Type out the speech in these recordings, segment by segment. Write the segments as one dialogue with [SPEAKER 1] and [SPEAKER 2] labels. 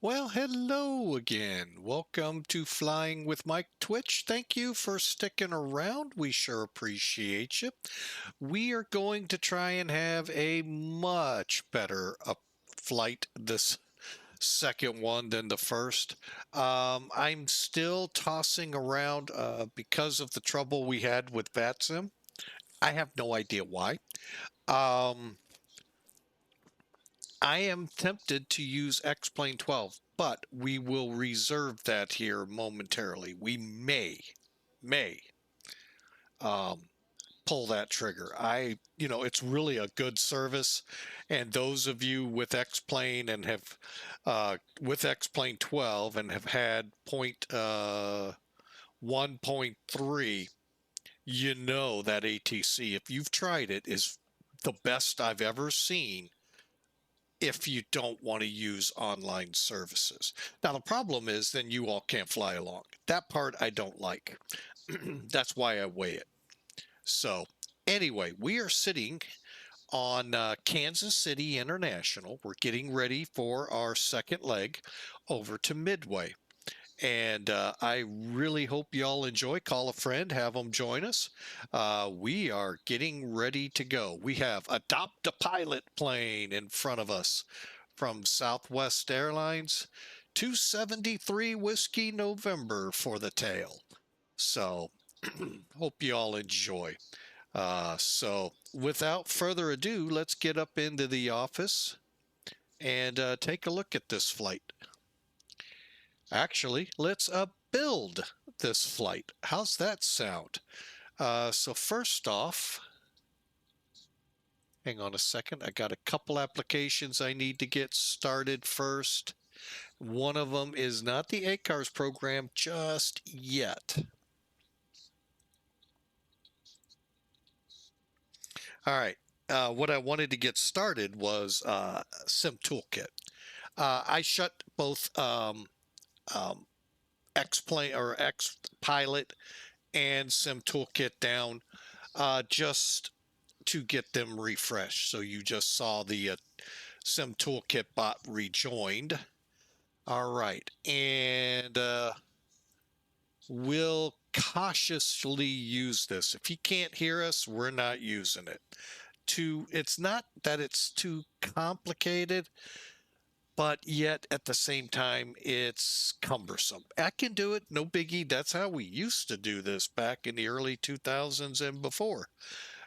[SPEAKER 1] Well, hello again. Welcome to Flying with Mike Twitch. Thank you for sticking around. We sure appreciate you. We are going to try and have a much better flight this second one than the first. I'm still tossing around because of the trouble we had with VATSIM. I have no idea why. Um, I am tempted to use X-Plane 12, but we will reserve that here momentarily. We may um, pull that trigger. It's really a good service, and those of you with X-Plane and have with X-Plane 12 and have had point 1.3, you know that ATC, if you've tried it, is the best I've ever seen if you don't want to use online services. Now, the problem is then you all can't fly along. That part I don't like. That's why I weigh it. So, anyway, we are sitting on Kansas City International. We're getting ready for our second leg over to Midway. And I really hope y'all enjoy. Call a friend, have them join us. We are getting ready to go. We have Adopt a Pilot plane in front of us from Southwest Airlines, 273 Whiskey November for the tail. So hope you all enjoy. So without further ado, let's get up into the office and take a look at this flight. Actually, let's build this flight. How's that sound? So first off, hang on a second. I got a couple applications I need to get started first. One of them is not the ACARS program just yet. All right. What I wanted to get started was Sim Toolkit. I shut both X-Plane or X-Pilot and Sim Toolkit down just to get them refreshed. So you just saw the Sim Toolkit bot rejoined. All right, and we'll cautiously use this. If you can't hear us, we're not using it. It's not that it's too complicated, but yet at the same time, it's cumbersome. I can do it, no biggie. That's how we used to do this back in the early 2000s and before.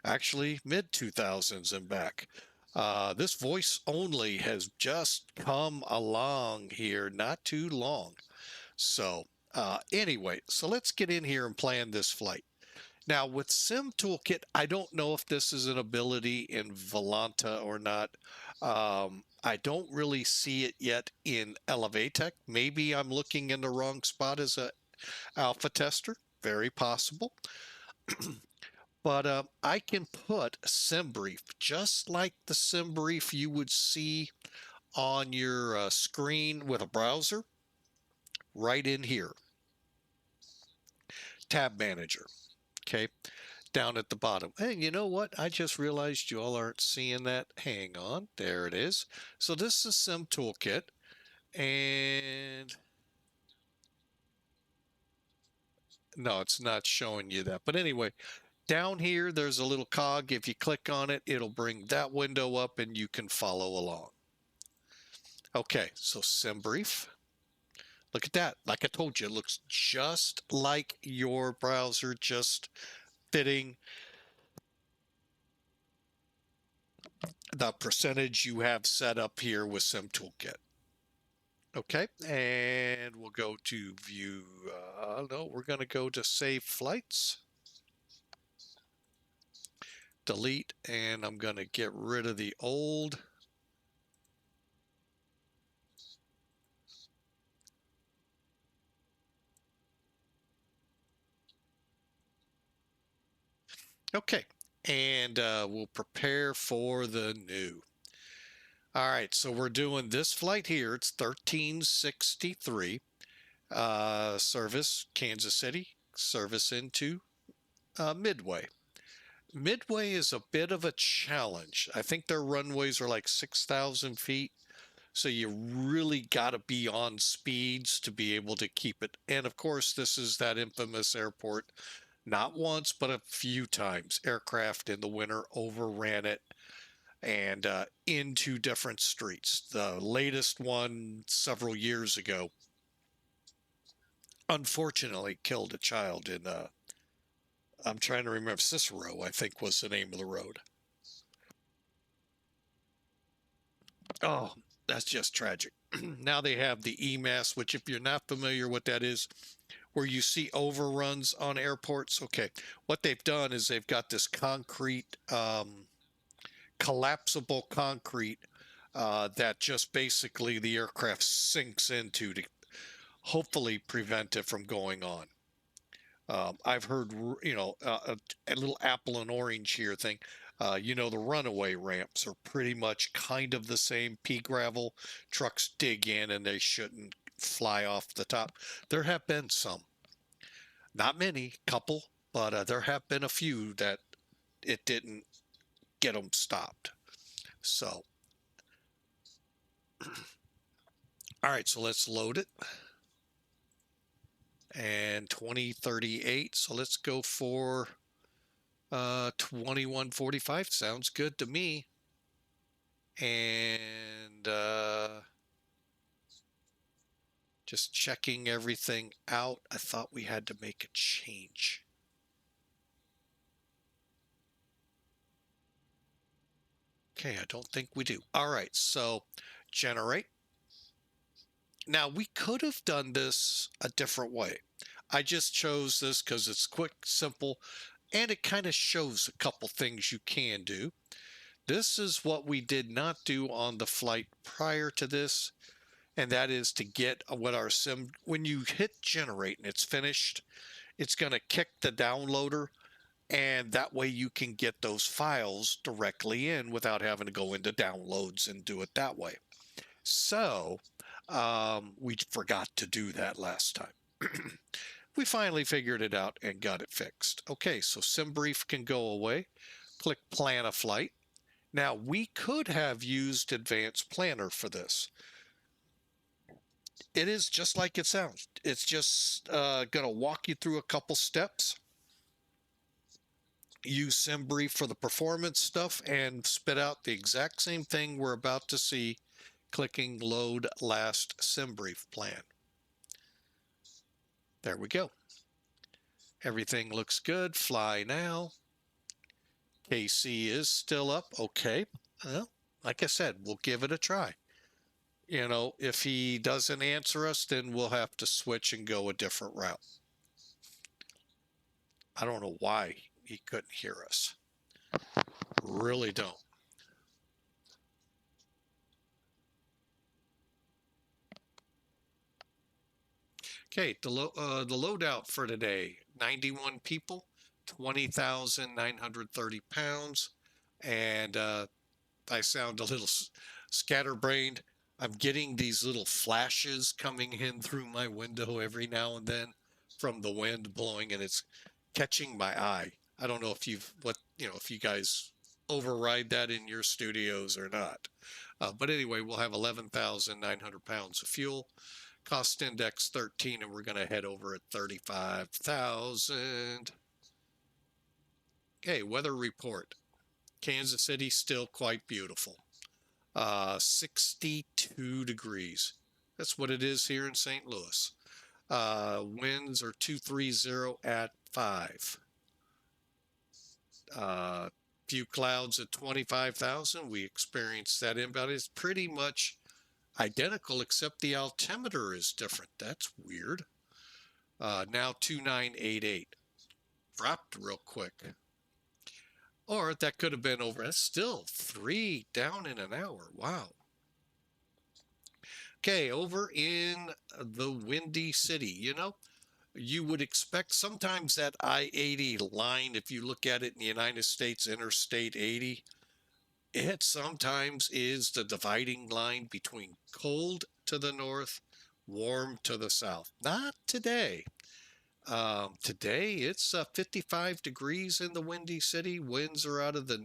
[SPEAKER 1] Actually, mid 2000s and back. This voice only has just come along here not too long. So anyway, so let's get in here and plan this flight. Now with Sim Toolkit, I don't know if this is an ability in Volanta or not. I don't really see it yet in Elevatech. Maybe I'm looking in the wrong spot as a alpha tester. Very possible. But I can put SimBrief, just like the SimBrief you would see on your screen with a browser, right in here. Tab Manager, okay, down at the bottom. And you know what? I just realized you all aren't seeing that. Hang on, there it is. So this is Sim Toolkit, and no, it's not showing you that. But anyway, down here, there's a little cog. If you click on it, it'll bring that window up and you can follow along. Okay, so SimBrief. Look at that. Like I told you, it looks just like your browser, just fitting the percentage you have set up here with Sim Toolkit. Okay, and we'll go to view. No, we're going to go to save flights. Delete, and I'm going to get rid of the old. Okay, and we'll prepare for the new. All right, so we're doing this flight here. It's 1363. Service Kansas City, service into Midway. Midway is a bit of a challenge. I think their runways are like 6,000 feet. So you really got to be on speeds to be able to keep it. And of course, this is that infamous airport. Not once, but a few times, aircraft in the winter overran it and into different streets. The latest one several years ago, unfortunately, killed a child in, I'm trying to remember, Cicero, I think was the name of the road. Oh, that's just tragic. Now they have the EMAS, which, if you're not familiar what that is, where you see overruns on airports. Okay, what they've done is they've got this concrete, collapsible concrete that just basically the aircraft sinks into to hopefully prevent it from going on. I've heard, a little apple and orange here thing. The runaway ramps are pretty much kind of the same. Pea gravel trucks dig in and they shouldn't fly off the top. There have been some, not many, couple, but there have been a few that it didn't get them stopped. So, all right, so let's load it. And 2038. So let's go for 2145. Sounds good to me. And just checking everything out. I thought we had to make a change. Okay, I don't think we do. All right, so generate. Now, we could have done this a different way. I just chose this because it's quick, simple, and it kind of shows a couple things you can do. This is what we did not do on the flight prior to this, and that is to get what our sim, when you hit generate and it's finished, it's going to kick the downloader, and that way you can get those files directly in without having to go into downloads and do it that way. So we forgot to do that last time. We finally figured it out and got it fixed. Okay, so SimBrief can go away. Click Plan a Flight. Now, we could have used Advanced Planner for this. It is just like it sounds. It's just going to walk you through a couple steps. Use SimBrief for the performance stuff and spit out the exact same thing we're about to see, clicking Load Last SimBrief Plan. There we go. Everything looks good. Fly now. KC is still up. Okay. Well, like I said, we'll give it a try. If he doesn't answer us, then we'll have to switch and go a different route. I don't know why he couldn't hear us. Really don't. Okay, the loadout for today, 91 people, 20,930 pounds, and I sound a little scatterbrained. I'm getting these little flashes coming in through my window every now and then from the wind blowing, and it's catching my eye. I don't know if if you guys override that in your studios or not. But anyway, we'll have 11,900 pounds of fuel. Cost index 13, and we're going to head over at 35,000. Okay, weather report. Kansas City still quite beautiful. 62 degrees. That's what it is here in St. Louis. Winds are 230 at 5. Few clouds at 25,000. We experienced that inbound. It's pretty much identical, except the altimeter is different. That's weird. Now 2988. Dropped real quick. Or that could have been over. That's still 3 down in an hour. Wow. Okay, over in the Windy City, you would expect sometimes that I-80 line, if you look at it in the United States, Interstate 80, it sometimes is the dividing line between cold to the north, warm to the south. Not today. Today it's 55 degrees in the Windy City. Winds are out of the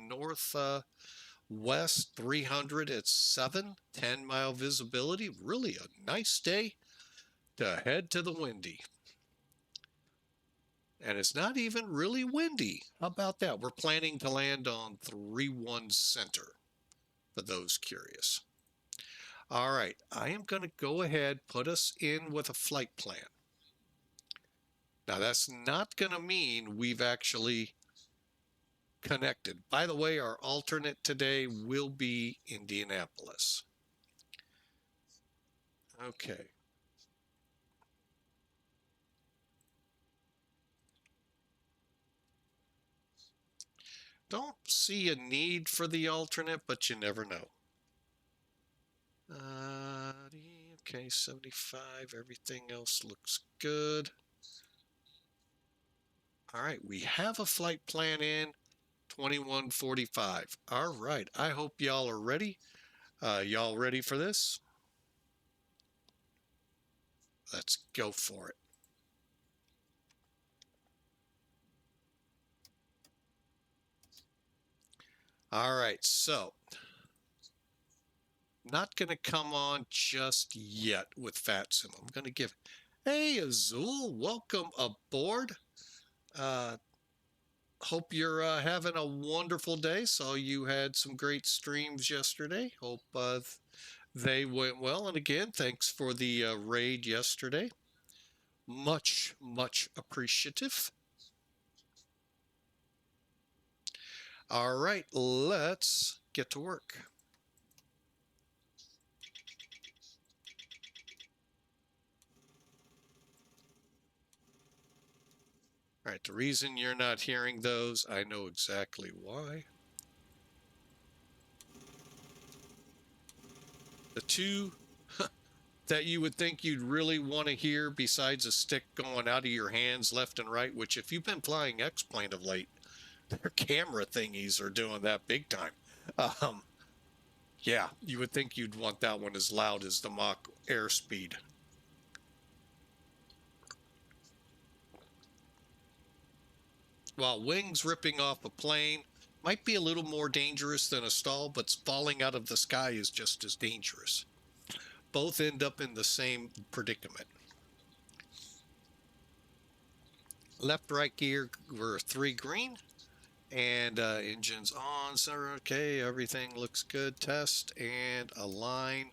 [SPEAKER 1] West 300 at 7, 10-mile visibility. Really a nice day to head to the windy. And it's not even really windy. How about that? We're planning to land on 3-1 center for those curious. All right, I am going to go ahead, put us in with a flight plan. Now, that's not going to mean we've actually connected. By the way, our alternate today will be Indianapolis. Okay. Don't see a need for the alternate, but you never know. Okay, 75. Everything else looks good. All right, we have a flight plan in 2145. All right, I hope y'all are ready. Y'all ready for this? Let's go for it. All right, so not going to come on just yet with VATSIM. I'm going to give, hey, Azul, welcome aboard. Hope you're having a wonderful day. Saw you had some great streams yesterday. Hope they went well. And again, thanks for the raid yesterday. Much, much appreciative. All right, let's get to work. All right, the reason you're not hearing those, I know exactly why. The two that you would think you'd really want to hear besides a stick going out of your hands left and right, which if you've been flying X-plane of late, their camera thingies are doing that big time. Yeah, you would think you'd want that one as loud as the Mach airspeed. While wings ripping off a plane might be a little more dangerous than a stall, but falling out of the sky is just as dangerous. Both end up in the same predicament. Left, right gear, we're 3 green. And engines on, center, okay, everything looks good. Test and align.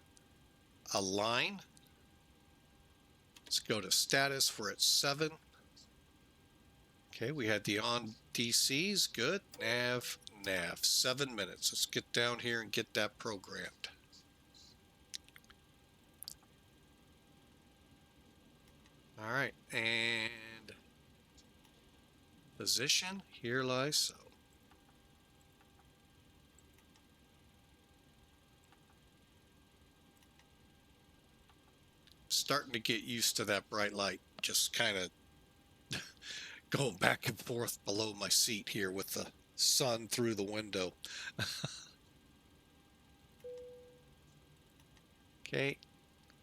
[SPEAKER 1] Align. Let's go to status. We're at 7. Okay, we had the on DCs. Good. Nav. 7 minutes. Let's get down here and get that programmed. All right, and position. Here lies so. Starting to get used to that bright light. Just kind of going back and forth below my seat here with the sun through the window. Okay,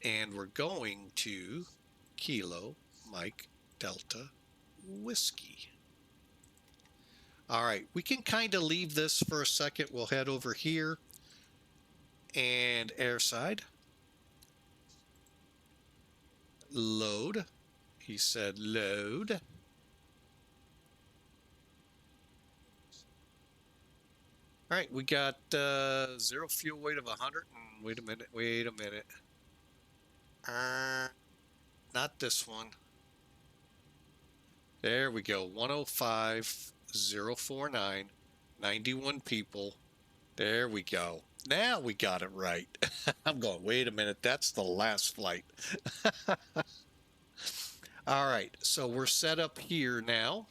[SPEAKER 1] and we're going to Kilo Mike Delta Whiskey. All right, we can kind of leave this for a second. We'll head over here and airside. Load. He said load. All right, we got 0 fuel weight of 100. And wait a minute. Not this one. There we go. 105,049. 91 people. There we go. Now we got it right. I'm going, wait a minute. That's the last flight. All right, so we're set up here now.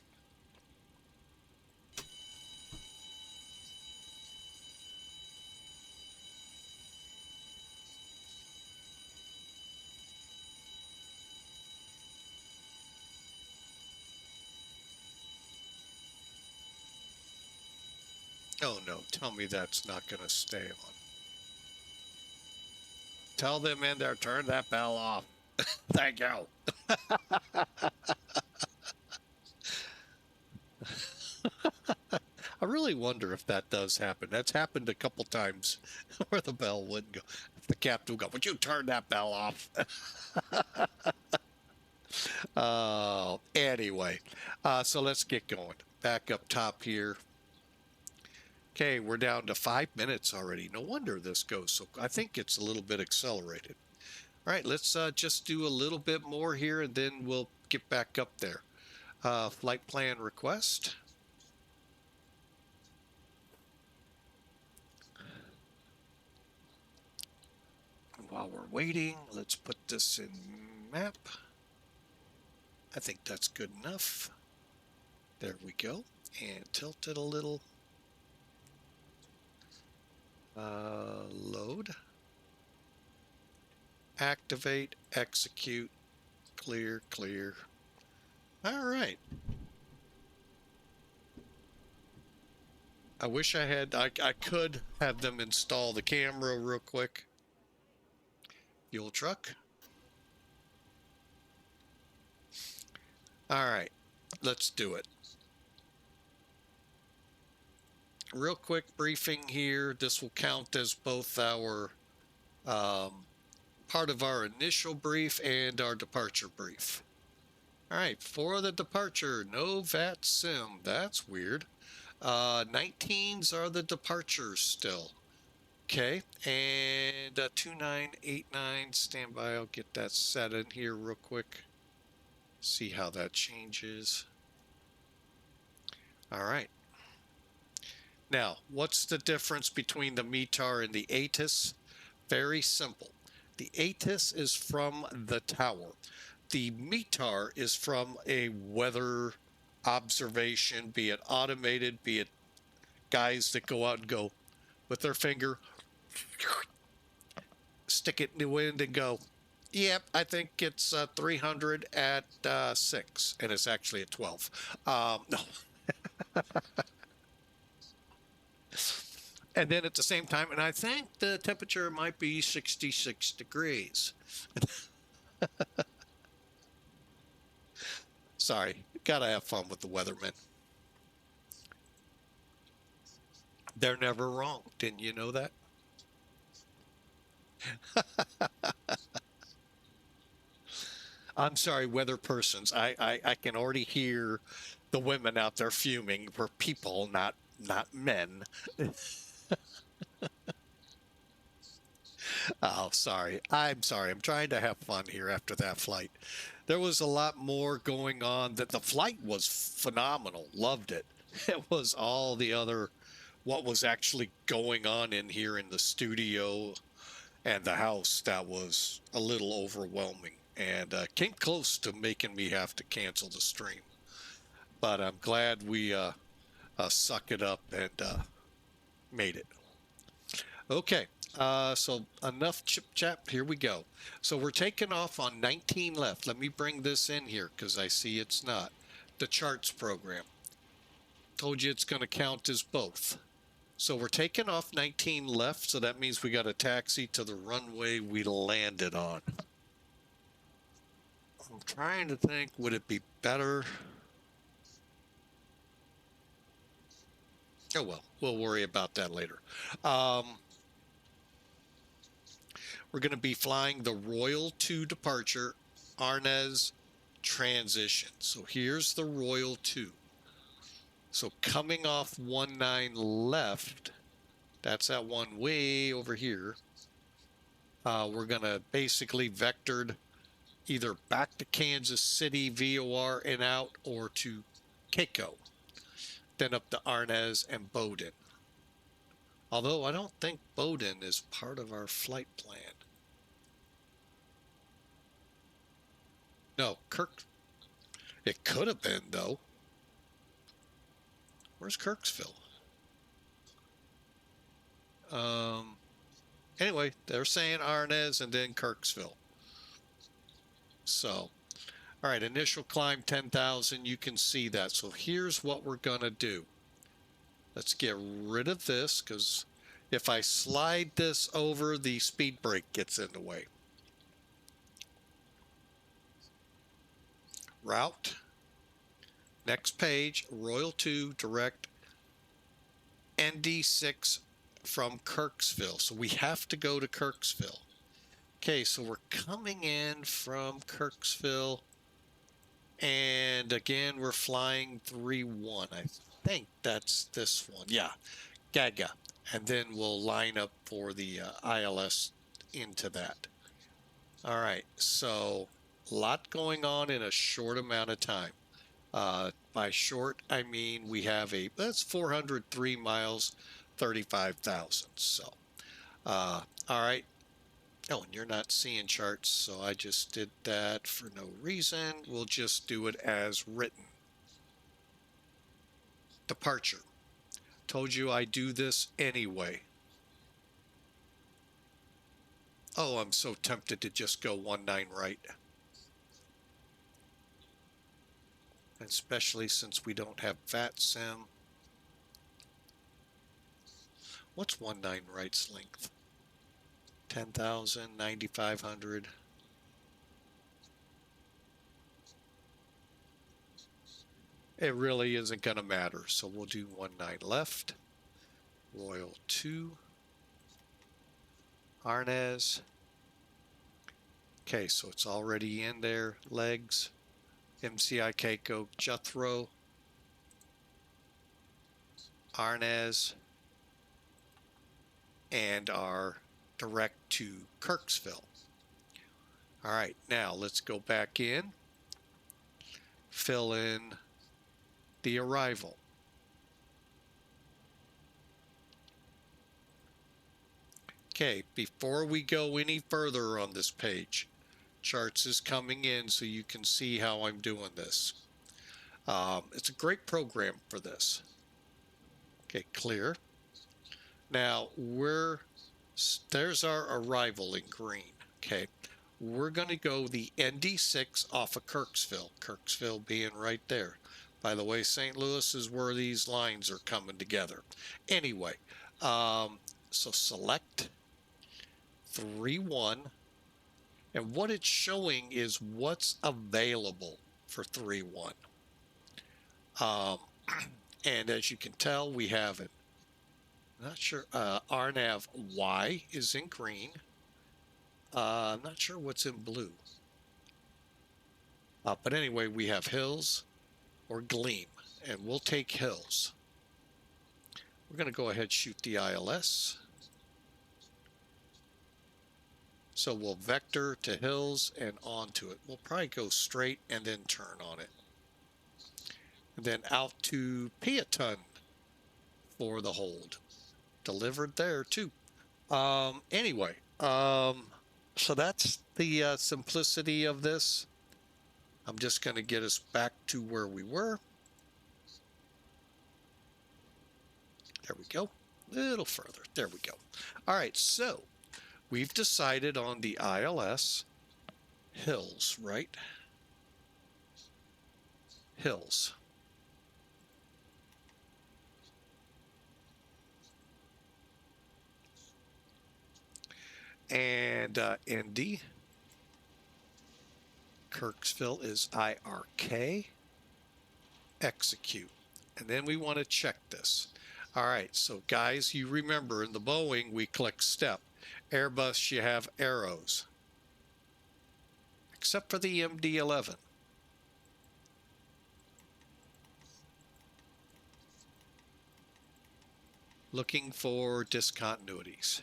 [SPEAKER 1] Oh no, tell me that's not going to stay on. Tell them in there, turn that bell off. Thank you. I really wonder if that does happen. That's happened a couple times where the bell wouldn't go. The captain would go, would you turn that bell off? Anyway, so let's get going. Back up top here. Okay, we're down to 5 minutes already. No wonder this goes so. I think it's a little bit accelerated. All right, let's just do a little bit more here, and then we'll get back up there. Flight plan request. While we're waiting, let's put this in map. I think that's good enough. There we go. And tilt it a little. Load. Activate, execute, clear, clear. All right. I wish I could have them install the camera real quick. Fuel truck. All right, let's do it. Real quick briefing here. This will count as both our part of our initial brief and our departure brief. All right, for the departure, no VATSIM. That's weird. 19s are the departures still. Okay, and 2989 standby. I'll get that set in here real quick. See how that changes. All right. Now, what's the difference between the METAR and the ATIS? Very simple. The ATIS is from the tower. The METAR is from a weather observation, be it automated, be it guys that go out and go with their finger, stick it in the wind and go, yep, I think it's 300 at 6, and it's actually at 12. No. And then at the same time, and I think the temperature might be 66 degrees. Sorry, gotta have fun with the weathermen. They're never wrong. Didn't you know that? I'm sorry, weather persons. I can already hear the women out there fuming. We're people, not men. Oh, sorry. I'm sorry. I'm trying to have fun here after that flight. There was a lot more going on. That the flight was phenomenal. Loved it. It was all the other what was actually going on in here in the studio and the house that was a little overwhelming and came close to making me have to cancel the stream. But I'm glad we suck it up and made it. Okay, so enough chip chap. Here we go. So we're taking off on 19 left. Let me bring this in here because I see it's not. The charts program. Told you it's going to count as both. So we're taking off 19 left, so that means we got a taxi to the runway we landed on. I'm trying to think, would it be better? Oh, well, we'll worry about that later. We're going to be flying the Royal 2 departure, ARENZ transition. So here's the Royal 2. So coming off 19 left, that's that one way over here. We're going to basically vectored either back to Kansas City, VOR and out, or to Keiko, then up to ARENZ and Bowdoin. Although I don't think Bowdoin is part of our flight plan. No, Kirk. It could have been, though. Where's Kirksville? Anyway, they're saying ARENZ and then Kirksville. So, all right, initial climb 10,000. You can see that. So here's what we're going to do. Let's get rid of this because if I slide this over, the speed brake gets in the way. Route. Next page, Royal 2 direct ND6 from Kirksville. So we have to go to Kirksville. Okay, so we're coming in from Kirksville. And again, we're flying 3-1. I think that's this one. Yeah, Gaga. And then we'll line up for the ILS into that. All right, so a lot going on in a short amount of time. By short, I mean we have that's 403 miles, 35,000. So, all right. Oh, and you're not seeing charts, so I just did that for no reason. We'll just do it as written. Departure. Told you I do this anyway. Oh, I'm so tempted to just go 19 right. Especially since we don't have VATSIM. What's 19 right's length? 10,000, 9,500. It really isn't going to matter. So we'll do 19 left. Royal 2. ARENZ. Okay, so it's already in there. Legs. MCI Keiko Jethro. ARENZ. And our direct to Kirksville. All right, now let's go back in. Fill in the arrival. Okay, before we go any further on this page, charts is coming in so you can see how I'm doing this. It's a great program for this. Okay, clear. Now there's our arrival in green. Okay, we're going to go the ND6 off of Kirksville. Kirksville being right there. By the way, St. Louis is where these lines are coming together. Anyway, so select 3-1, and what it's showing is what's available for 3-1. And as you can tell, we have it. Not sure. RNAV Y is in green. I'm not sure what's in blue. But anyway, we have Hills or Gleam, and we'll take Hills. We're going to go ahead and shoot the ILS. So we'll vector to Hills and onto it. We'll probably go straight and then turn on it. And then out to Peatone for the hold. Delivered there too. Anyway, so that's the simplicity of this. I'm just going to get us back to where we were. There we go. A little further. There we go. All right, so we've decided on the ILS Hills, right? Hills. And ND. Kirksville is IRK. Execute. And then we want to check this. All right, so guys, you remember in the Boeing, we click step. Airbus, you have arrows. Except for the MD-11. Looking for discontinuities.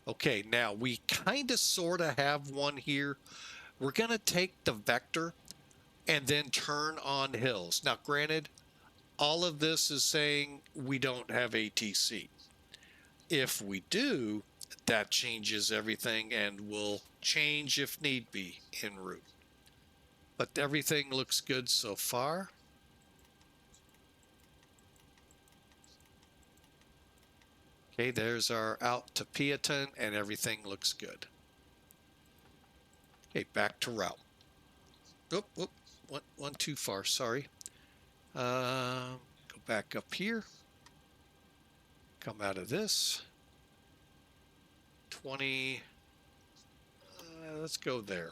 [SPEAKER 1] Okay, now we kind of sort of have one here. We're going to take the vector and then turn on Hills. Now, granted, all of this is saying we don't have ATC. If we do, that changes everything and will change if need be en route. But everything looks good so far. Okay, there's our out to Peatone and everything looks good. Okay, back to route. Oop, oop, one too far, sorry. Go back up here. Come out of this. 20. Let's go there.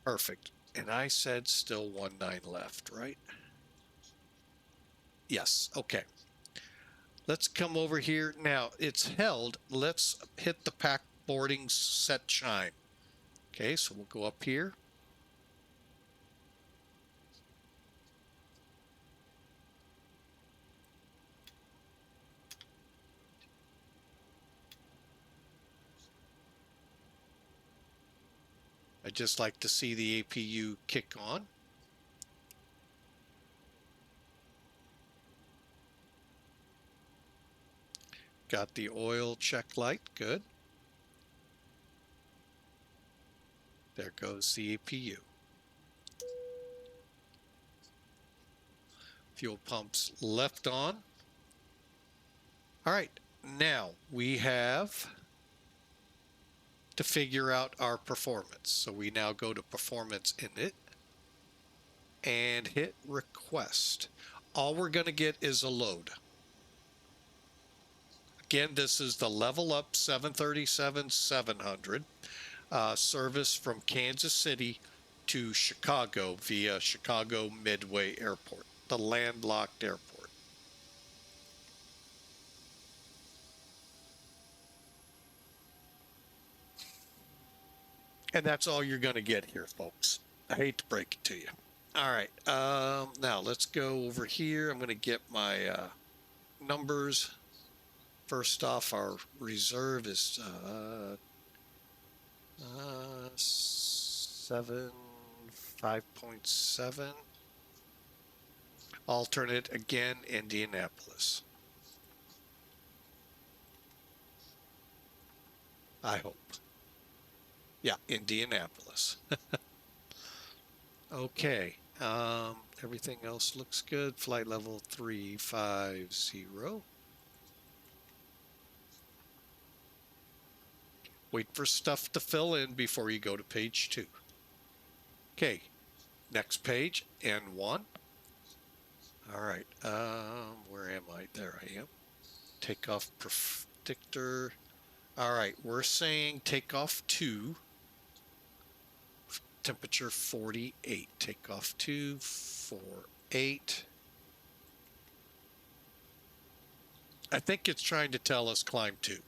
[SPEAKER 1] Perfect. And I said still 19 left, right? Yes. Okay. Let's come over here. Now it's held. Let's hit the pack boarding set chime. Okay, so we'll go up here. I just like to see the APU kick on. Got the oil check light. Good. There goes the APU. Fuel pumps left on. All right, now we have to figure out our performance. So we now go to performance init and hit request. All we're going to get is a load. Again, this is the LevelUp 737-700 service from Kansas City to Chicago via Chicago Midway Airport, the landlocked airport. And that's all you're going to get here, folks. I hate to break it to you. All right. Now let's go over here. I'm going to get my numbers. First off, our reserve is 5.7. Alternate again, Indianapolis. I hope. Yeah, Indianapolis. Okay. Everything else looks good. Flight level 350. Wait for stuff to fill in before you go to page 2. Okay. Next page, N1. All right. Where am I? There I am. Takeoff predictor. All right. We're saying takeoff 2. Temperature 48. Takeoff 2, 48. I think it's trying to tell us climb 2.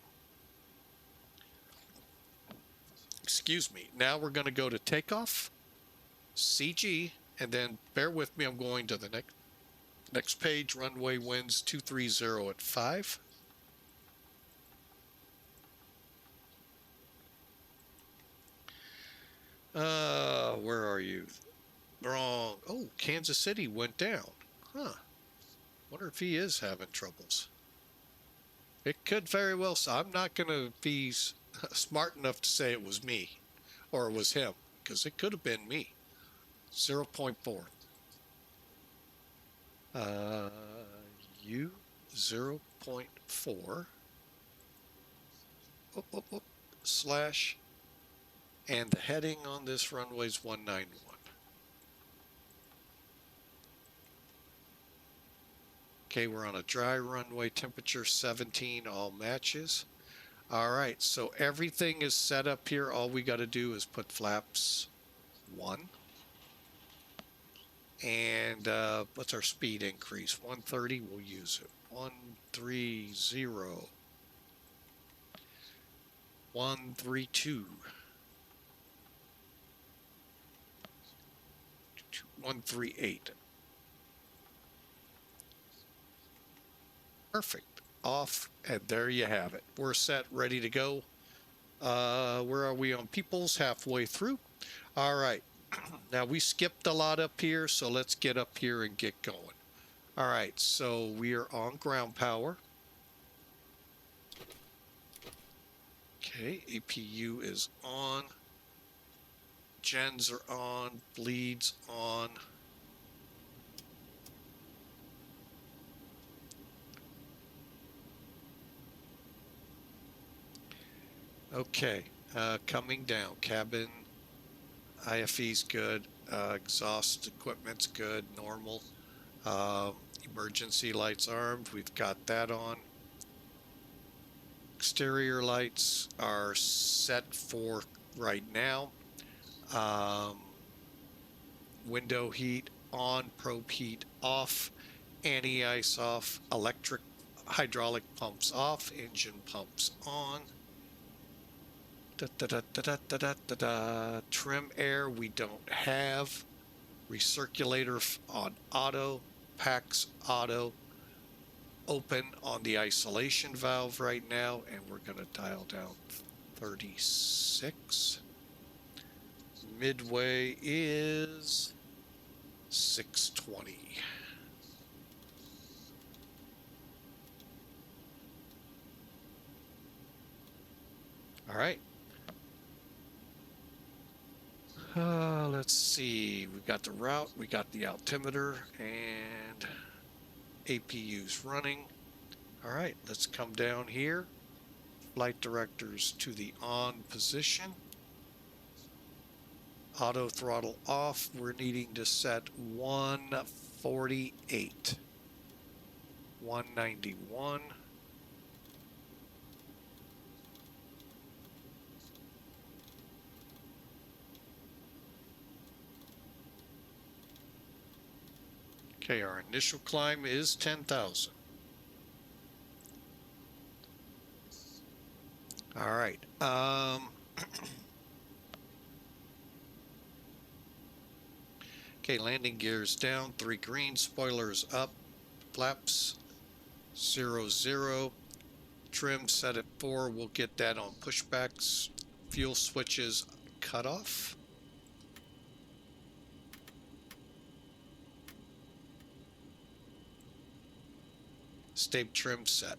[SPEAKER 1] Excuse me. Now we're going to go to takeoff, CG, and then bear with me. I'm going to the next page. Runway winds 230 at 5. Where are you? Wrong. Oh, Kansas City went down. Huh. Wonder if he is having troubles. It could very well. So I'm not going to be smart enough to say it was me or it was him, because it could have been me. 0.4. U 0.4. Slash. And the heading on this runway is 191. Okay, we're on a dry runway, temperature 17, all matches. All right, so everything is set up here. All we got to do is put flaps 1. And what's our speed increase? 130, we'll use it. 130. 132. 138. Perfect. Off, and there you have it. We're set, ready to go. Where are we on peoples? Halfway through. All right. Now we skipped a lot up here, so let's get up here and get going. All right, so we are on ground power. Okay, APU is on. Gens are on. Bleeds on. Okay, coming down. Cabin, IFE's good. Exhaust equipment's good. Normal. Emergency lights armed. We've got that on. Exterior lights are set for right now. Window heat on, probe heat off, Anti-ice off, electric hydraulic pumps off, engine pumps on. Trim air we don't have. Recirculator on auto, packs auto. Open on the isolation valve right now, and we're going to dial down 36. Midway is 620. All right. Let's see. We got the route, we got the altimeter, and APU's running. All right, let's come down here. Flight directors to the on position. Auto throttle off. We're needing to set 148. 191. Okay, our initial climb is 10,000. All right. Okay, landing gears down, 3 green, spoilers up, flaps 0, trim set at 4. We'll get that on pushbacks. Fuel switches cut off. State trim set.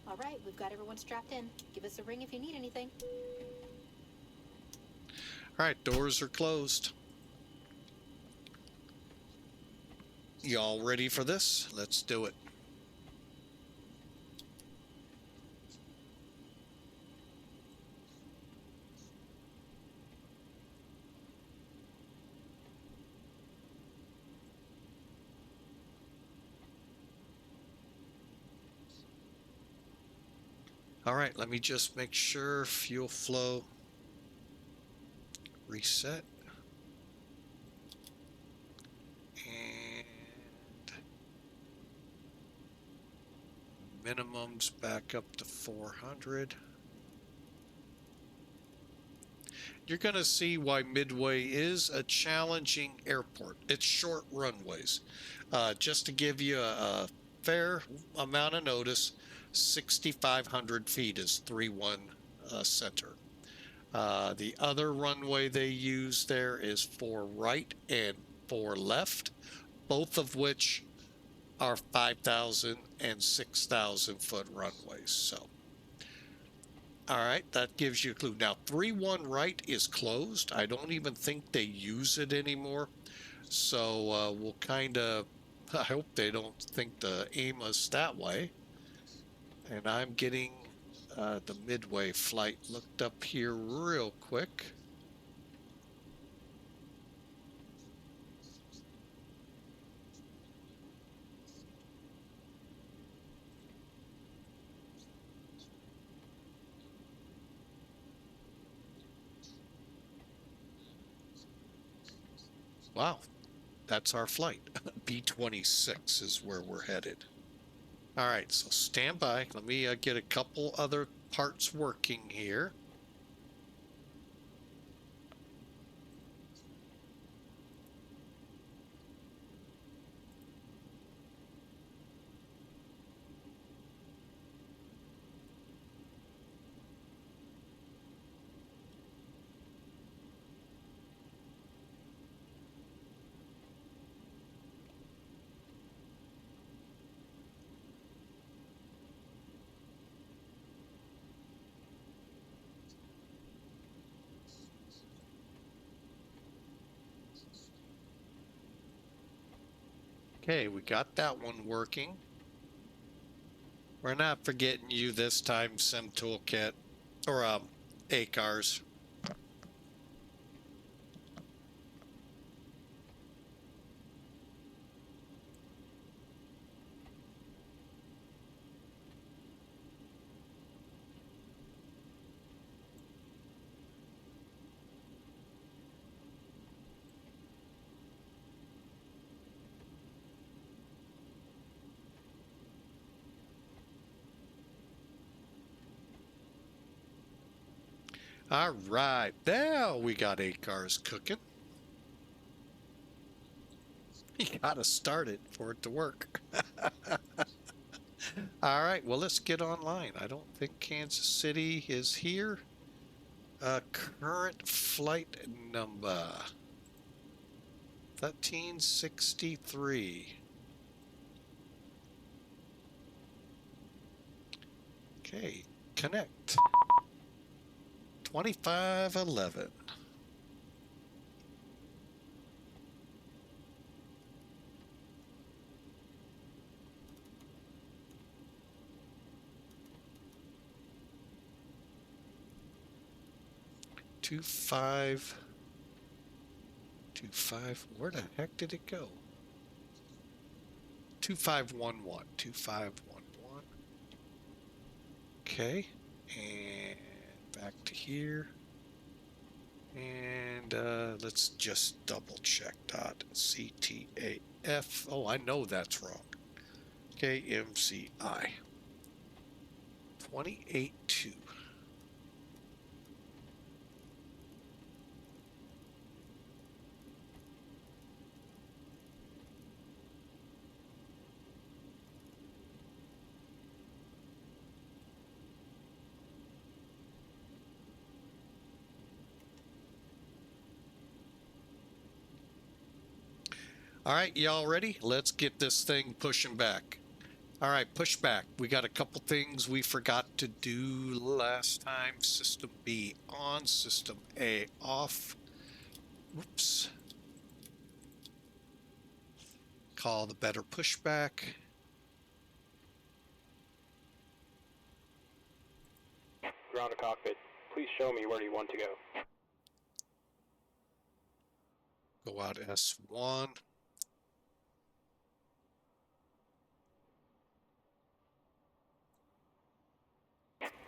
[SPEAKER 2] All right, we've got everyone strapped in. Give us a ring if you need anything.
[SPEAKER 1] All right, doors are closed. Y'all ready for this? Let's do it. All right, let me just make sure fuel flow reset. And minimums back up to 400. You're going to see why Midway is a challenging airport. It's short runways. Just to give you a fair amount of notice, 6,500 feet is 3-1 center. The other runway they use there is 4 right and 4 left, both of which are 5,000 and 6,000 foot runways. So, all right, that gives you a clue. Now, 3-1 right is closed. I don't even think they use it anymore. So we'll kind of, I hope they don't think to aim us that way. And I'm getting the Midway flight looked up here real quick. Wow, that's our flight. B-26 is where we're headed. All right, so stand by. Let me get a couple other parts working here. Okay, we got that one working. We're not forgetting you this time, Sim Toolkit, or ACARS. All right, now we got 8 cars cooking. You gotta start it for it to work. All right, well, let's get online. I don't think Kansas City is here. Current flight number 1363. Okay, connect. 2511. Two five. Where the heck did it go? 2511. 2511. Okay, and back to here. And let's just double check. .ctaf. Oh, I know that's wrong. KMCI. 282. All right, y'all ready? Let's get this thing pushing back. All right, push back. We got a couple things we forgot to do last time. System B on, system A off. Whoops. Call the better pushback.
[SPEAKER 3] Ground to cockpit. Please show me where you want to go.
[SPEAKER 1] Go out S1.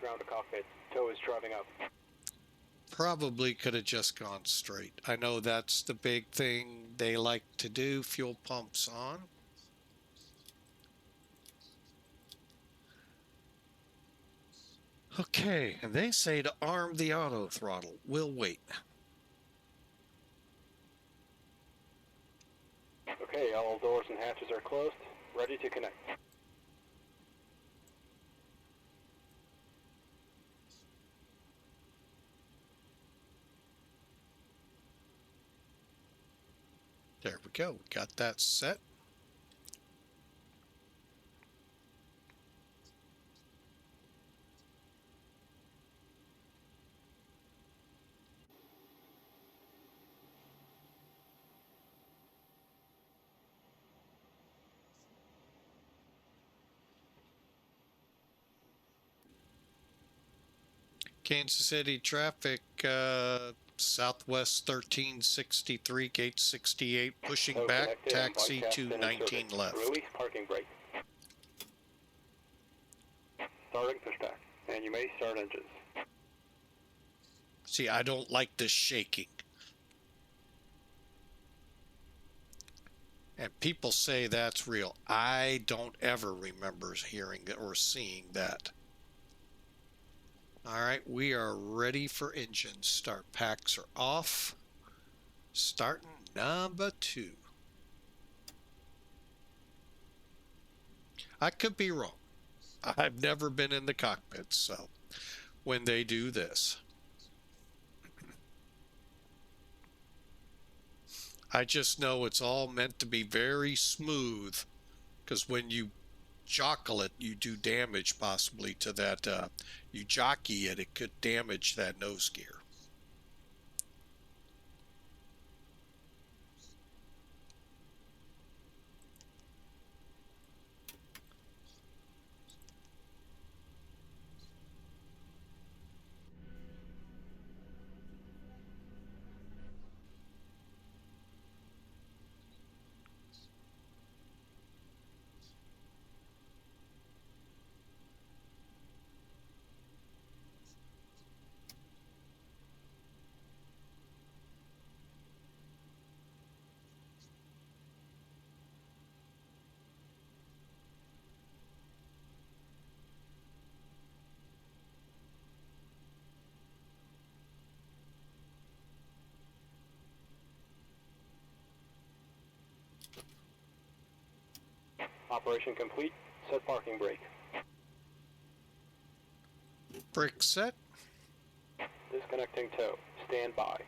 [SPEAKER 3] Ground to cockpit. Tow is driving up.
[SPEAKER 1] Probably could have just gone straight. I know that's the big thing they like to do. Fuel pumps on. Okay, and they say to arm the auto throttle. We'll wait.
[SPEAKER 3] Okay, all doors and hatches are closed. Ready to connect.
[SPEAKER 1] There we go. We got that set. Kansas City traffic, Southwest 1363, gate 68, pushing
[SPEAKER 3] Tow
[SPEAKER 1] back,
[SPEAKER 3] connected and
[SPEAKER 1] taxi
[SPEAKER 3] bypass
[SPEAKER 1] to
[SPEAKER 3] in
[SPEAKER 1] 19
[SPEAKER 3] service.
[SPEAKER 1] left.
[SPEAKER 3] Release parking brake. Starting pushback. And you may start engines.
[SPEAKER 1] See, I don't like this shaking. And people say that's real. I don't ever remember hearing or seeing that. All right, we are ready for engine start. Packs are off. Starting number 2. I could be wrong. I've never been in the cockpit, so when they do this, I just know it's all meant to be very smooth, because when you jockle it, you do damage possibly to that. You jockey it, it could damage that nose gear.
[SPEAKER 3] Operation complete. Set parking brake.
[SPEAKER 1] Brake set.
[SPEAKER 3] Disconnecting tow. Stand by.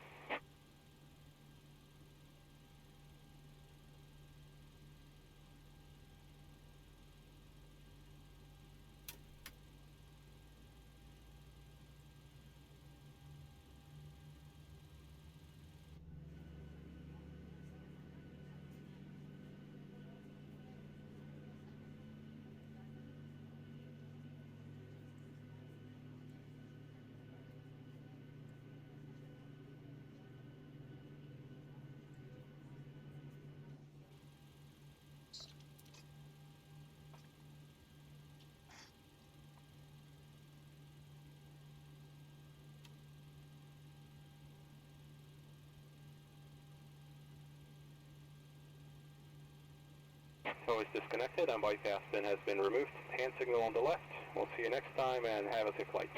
[SPEAKER 3] Tow is disconnected and bypass bin has been removed. Hand signal on the left. We'll see you next time and have a safe flight.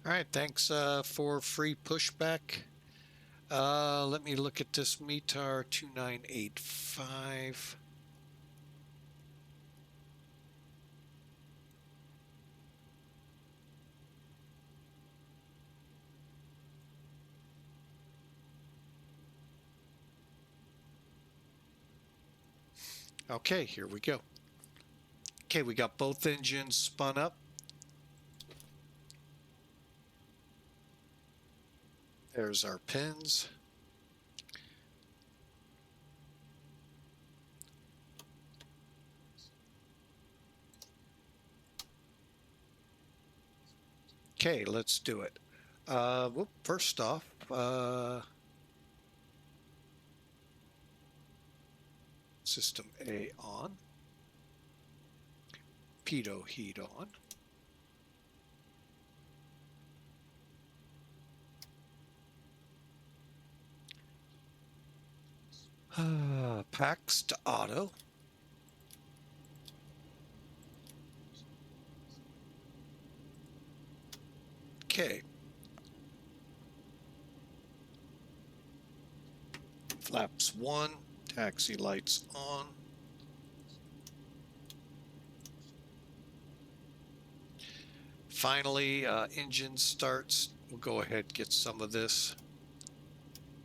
[SPEAKER 1] All right, thanks for free pushback. Let me look at this METAR 2985. Okay, here we go. Okay, we got both engines spun up. There's our pins. Okay, let's do it. First off, System A on. Pitot heat on. Packs to auto. Okay. Flaps 1, taxi lights on. Finally, engine starts. We'll go ahead and get some of this.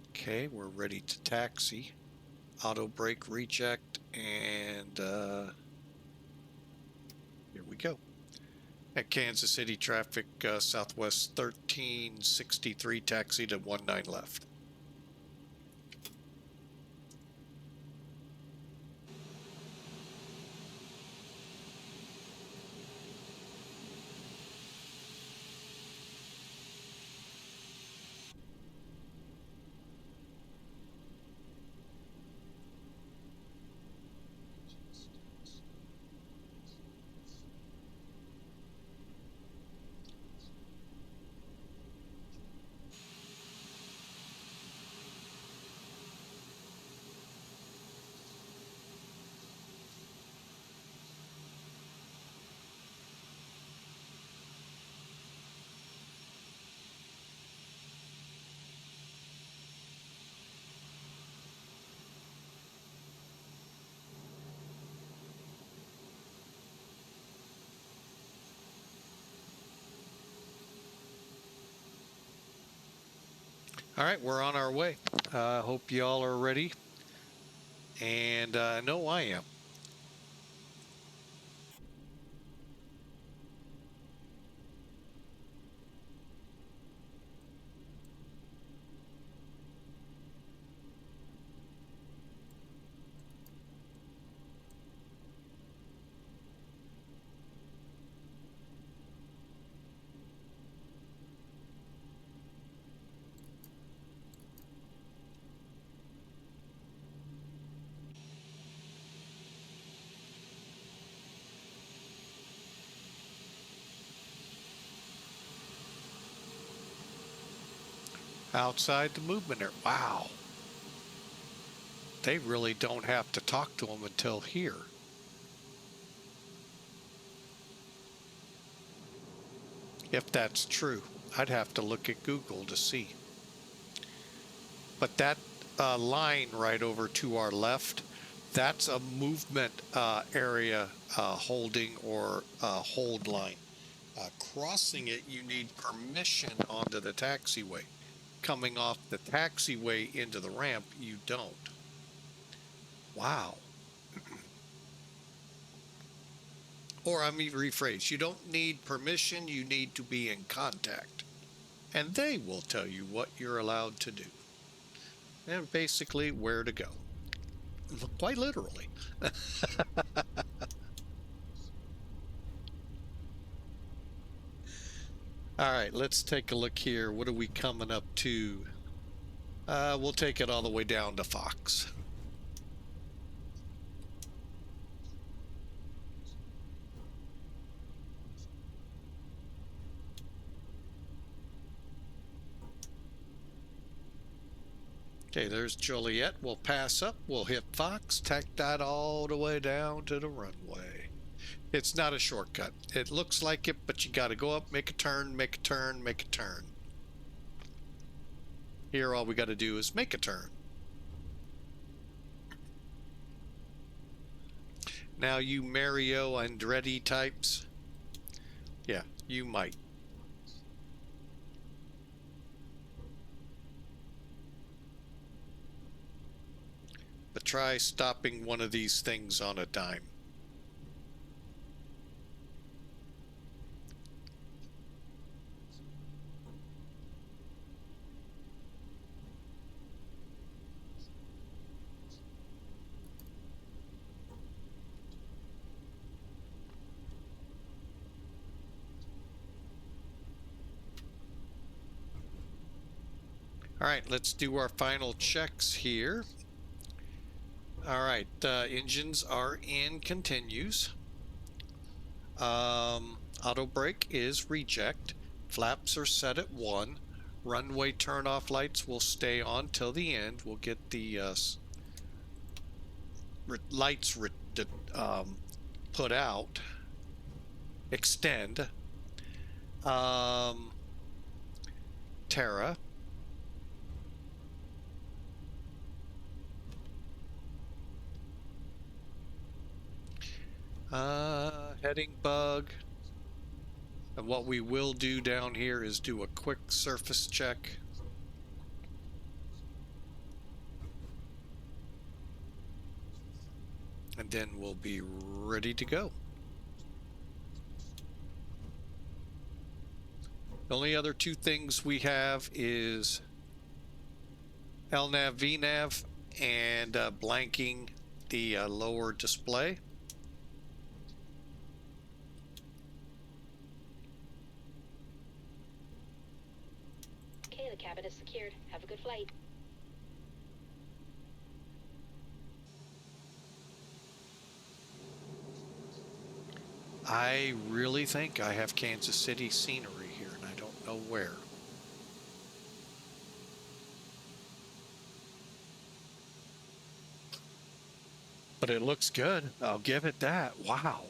[SPEAKER 1] Okay, we're ready to taxi. Auto brake reject, and here we go. At Kansas City traffic, Southwest 1363, taxi to 19 left. All right, we're on our way. Hope y'all are ready. And I know I am. Outside the movement area. Wow. They really don't have to talk to them until here. If that's true, I'd have to look at Google to see. But that line right over to our left, That's a movement area holding or hold line. Crossing it, you need permission onto the taxiway. Coming off the taxiway into the ramp, you don't. Wow. Or I mean, rephrase, you don't need permission, you need to be in contact. And they will tell you what you're allowed to do. And basically where to go. Quite literally. All right, let's take a look here. What are we coming up to? We'll take it all the way down to Fox. Okay, there's Joliet. We'll pass up. We'll hit Fox. Tack that all the way down to the runway. It's not a shortcut. It looks like it, but you got to go up, make a turn, make a turn, make a turn. Here, all we got to do is make a turn. Now, you Mario Andretti types, yeah, you might. But try stopping one of these things on a dime. All right, let's do our final checks here. All right, engines are in continues. Auto brake is reject. Flaps are set at 1. Runway turnoff lights will stay on till the end. We'll get the lights put out. Extend. Terra. Heading bug. And what we will do down here is do a quick surface check. And then we'll be ready to go. The only other two things we have is LNAV, VNAV, and blanking the lower display.
[SPEAKER 2] Okay, the cabin is secured. Have a good flight.
[SPEAKER 1] I really think I have Kansas City scenery here, and I don't know where. But it looks good. I'll give it that. Wow.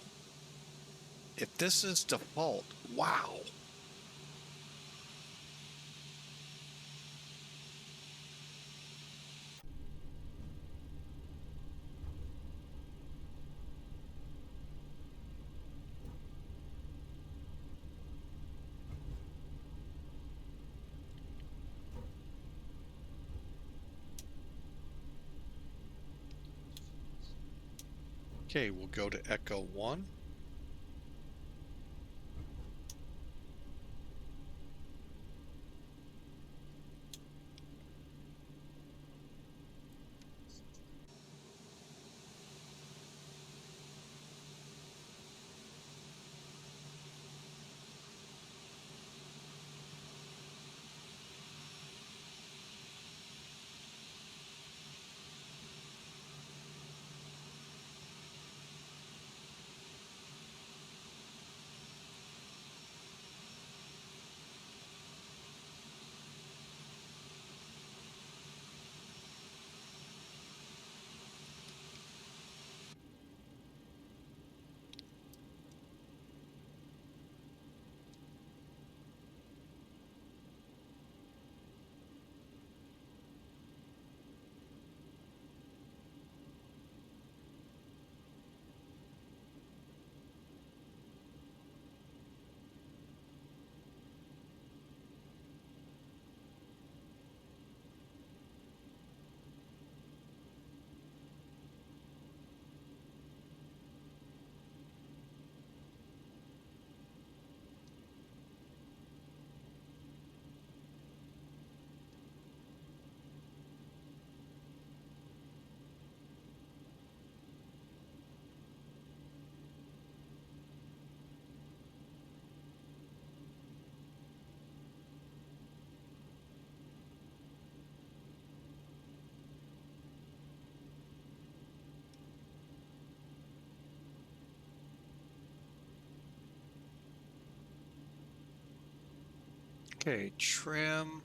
[SPEAKER 1] If this is default, wow. Okay, we'll go to Echo 1. Okay, trim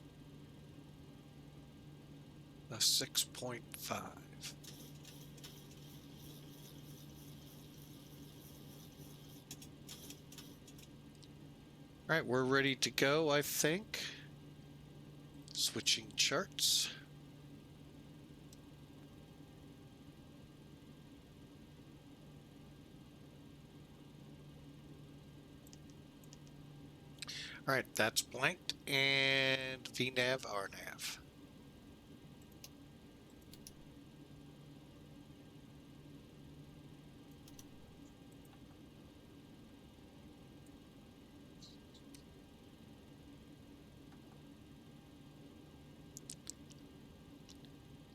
[SPEAKER 1] a 6.5. All right, we're ready to go, I think. Switching charts. All right, that's blanked, and VNav, RNav.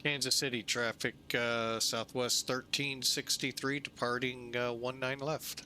[SPEAKER 1] Kansas City traffic, Southwest 1363, departing 19 left.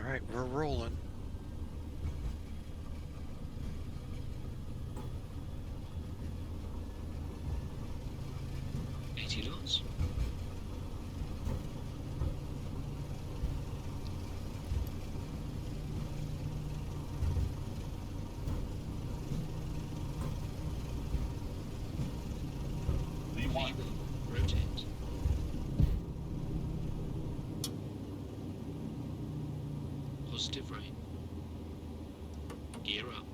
[SPEAKER 1] All right, we're rolling.
[SPEAKER 4] Knots. V1. Rotate. Positive right. Gear up.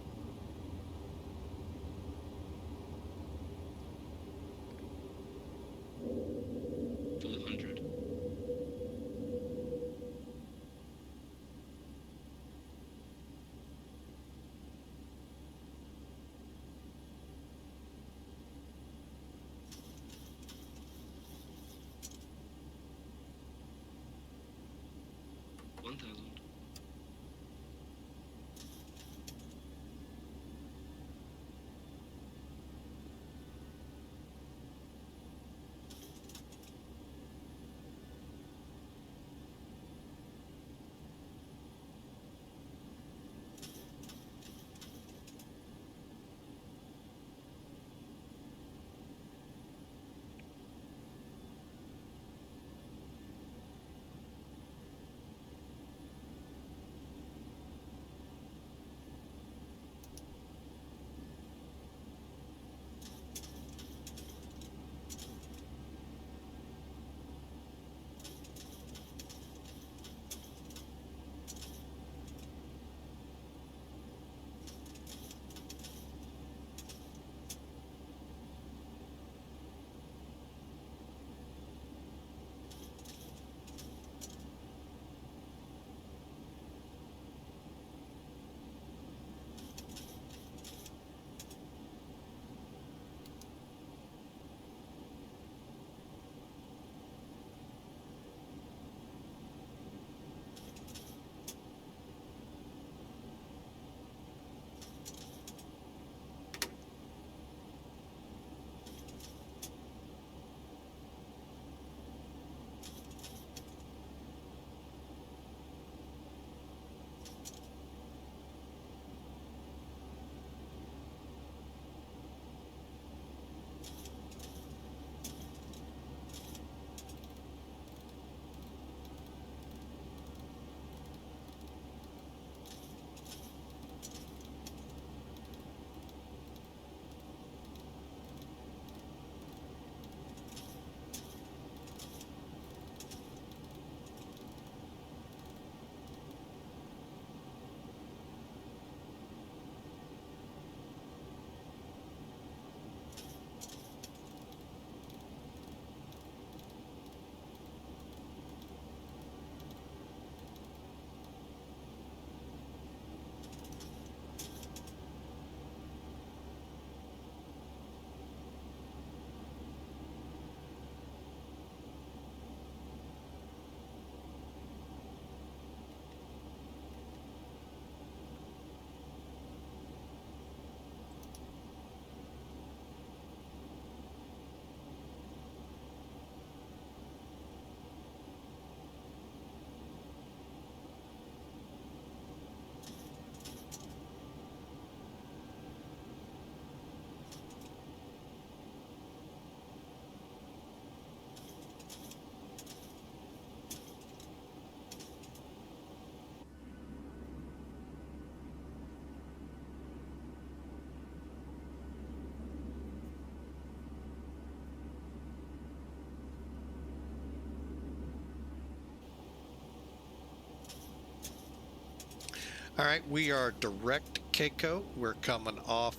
[SPEAKER 1] All right, we are direct Keiko. We're coming off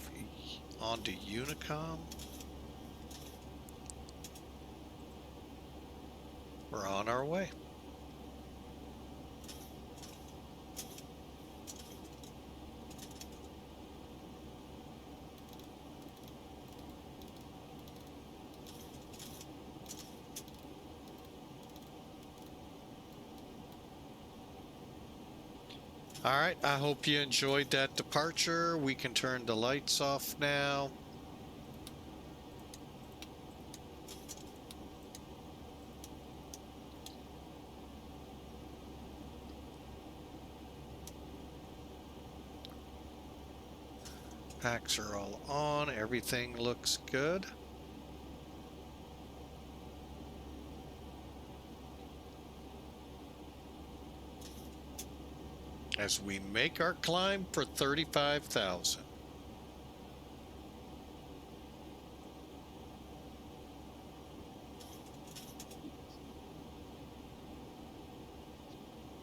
[SPEAKER 1] onto Unicom. We're on our way. All right, I hope you enjoyed that departure. We can turn the lights off now. Packs are all on. Everything looks good. As we make our climb for 35,000.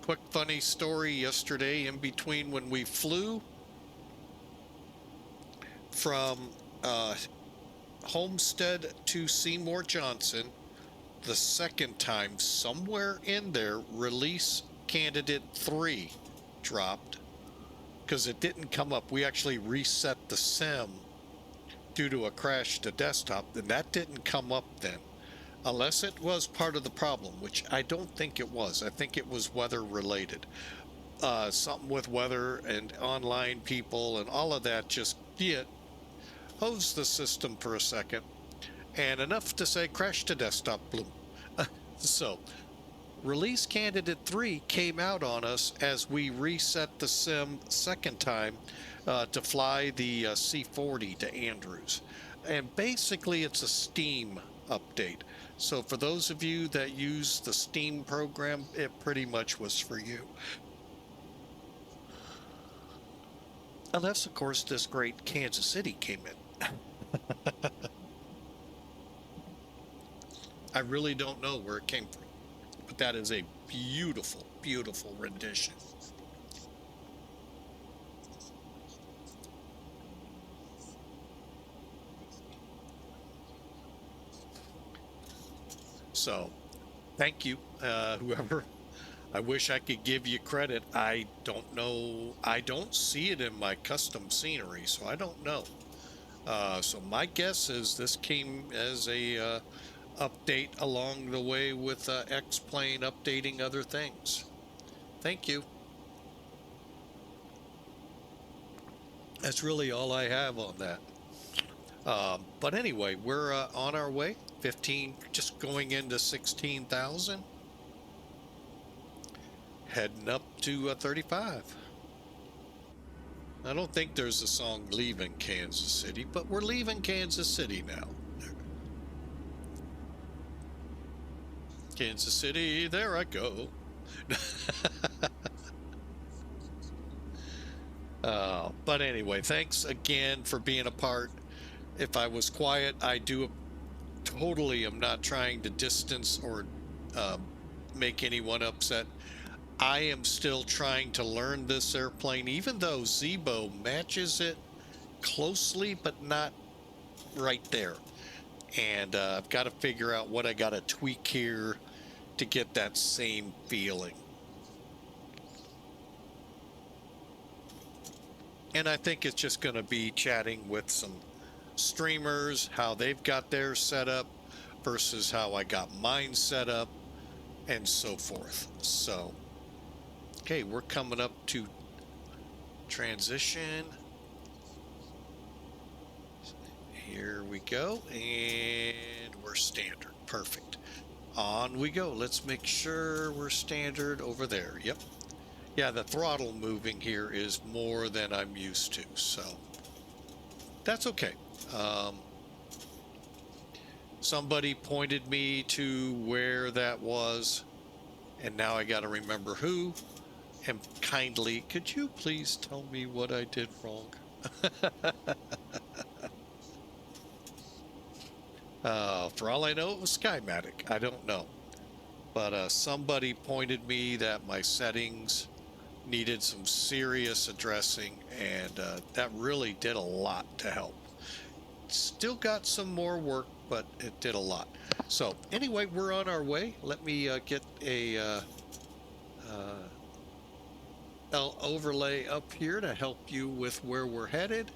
[SPEAKER 1] Quick funny story yesterday in between when we flew from Homestead to Seymour Johnson, the second time somewhere in there, release candidate 3 dropped because it didn't come up. We actually reset the sim due to a crash to desktop, and that didn't come up then. Unless it was part of the problem, which I don't think it was. I think it was weather related. Something with weather and online people and all of that just hosed the system for a second. And enough to say crash to desktop, bloom. So, release candidate 3 came out on us as we reset the sim second time to fly the C40 to Andrews. And basically it's a Steam update. So for those of you that use the Steam program, it pretty much was for you. Unless, of course, this great Kansas City came in. I really don't know where it came from, but that is a beautiful, beautiful rendition. So, thank you, whoever. I wish I could give you credit. I don't know. I don't see it in my custom scenery, so I don't know. So my guess is this came as a update along the way with X-Plane updating other things. Thank you. That's really all I have on that. But anyway, we're on our way. 15, just going into 16,000. Heading up to 35. I don't think there's a song leaving Kansas City, but we're leaving Kansas City now. Kansas City, there I go. But anyway, thanks again for being a part. If I was quiet, I do totally am not trying to distance or make anyone upset. I am still trying to learn this airplane, even though Zebo matches it closely, but not right there. And I've got to figure out what I got to tweak here to get that same feeling. And I think it's just going to be chatting with some streamers, how they've got theirs set up versus how I got mine set up, and so forth. So, okay, we're coming up to transition. Here we go, and we're standard. Perfect. On we go. Let's make sure we're standard over there. Yep. Yeah, the throttle moving here is more than I'm used to, so that's okay. Somebody pointed me to where that was, and now I got to remember who. And kindly, could you please tell me what I did wrong? For all I know, it was Skymatic. I don't know. But somebody pointed me that my settings needed some serious addressing, and that really did a lot to help. Still got some more work, but it did a lot. So anyway, we're on our way. Let me get a overlay up here to help you with where we're headed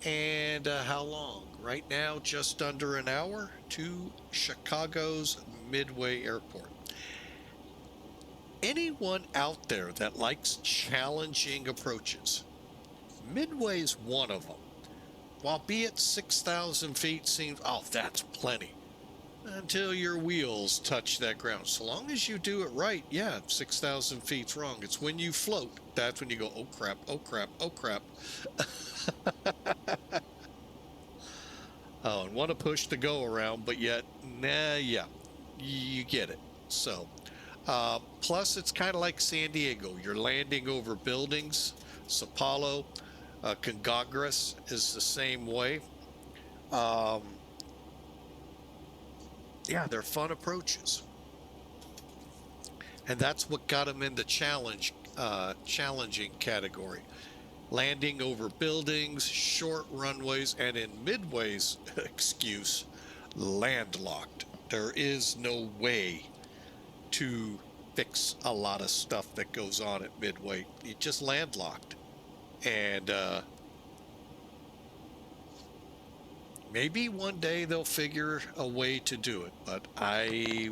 [SPEAKER 1] and how long. Right now, just under an hour to Chicago's Midway Airport. Anyone out there that likes challenging approaches, Midway's one of them. While be it 6,000 feet seems, oh, that's plenty. Until your wheels touch that ground. So long as you do it right, yeah, 6,000 feet's wrong. It's when you float, that's when you go, oh crap, oh crap, oh crap. Oh, and want to push the go around, but yet, nah, yeah, you get it. So, plus it's kind of like San Diego. You're landing over buildings. Sapalo, Congonhas is the same way. Yeah, they're fun approaches, and that's what got them in the challenging category. Landing over buildings, short runways, and in Midway's excuse, landlocked. There is no way to fix a lot of stuff that goes on at Midway. You just landlocked, and maybe one day they'll figure a way to do it, but I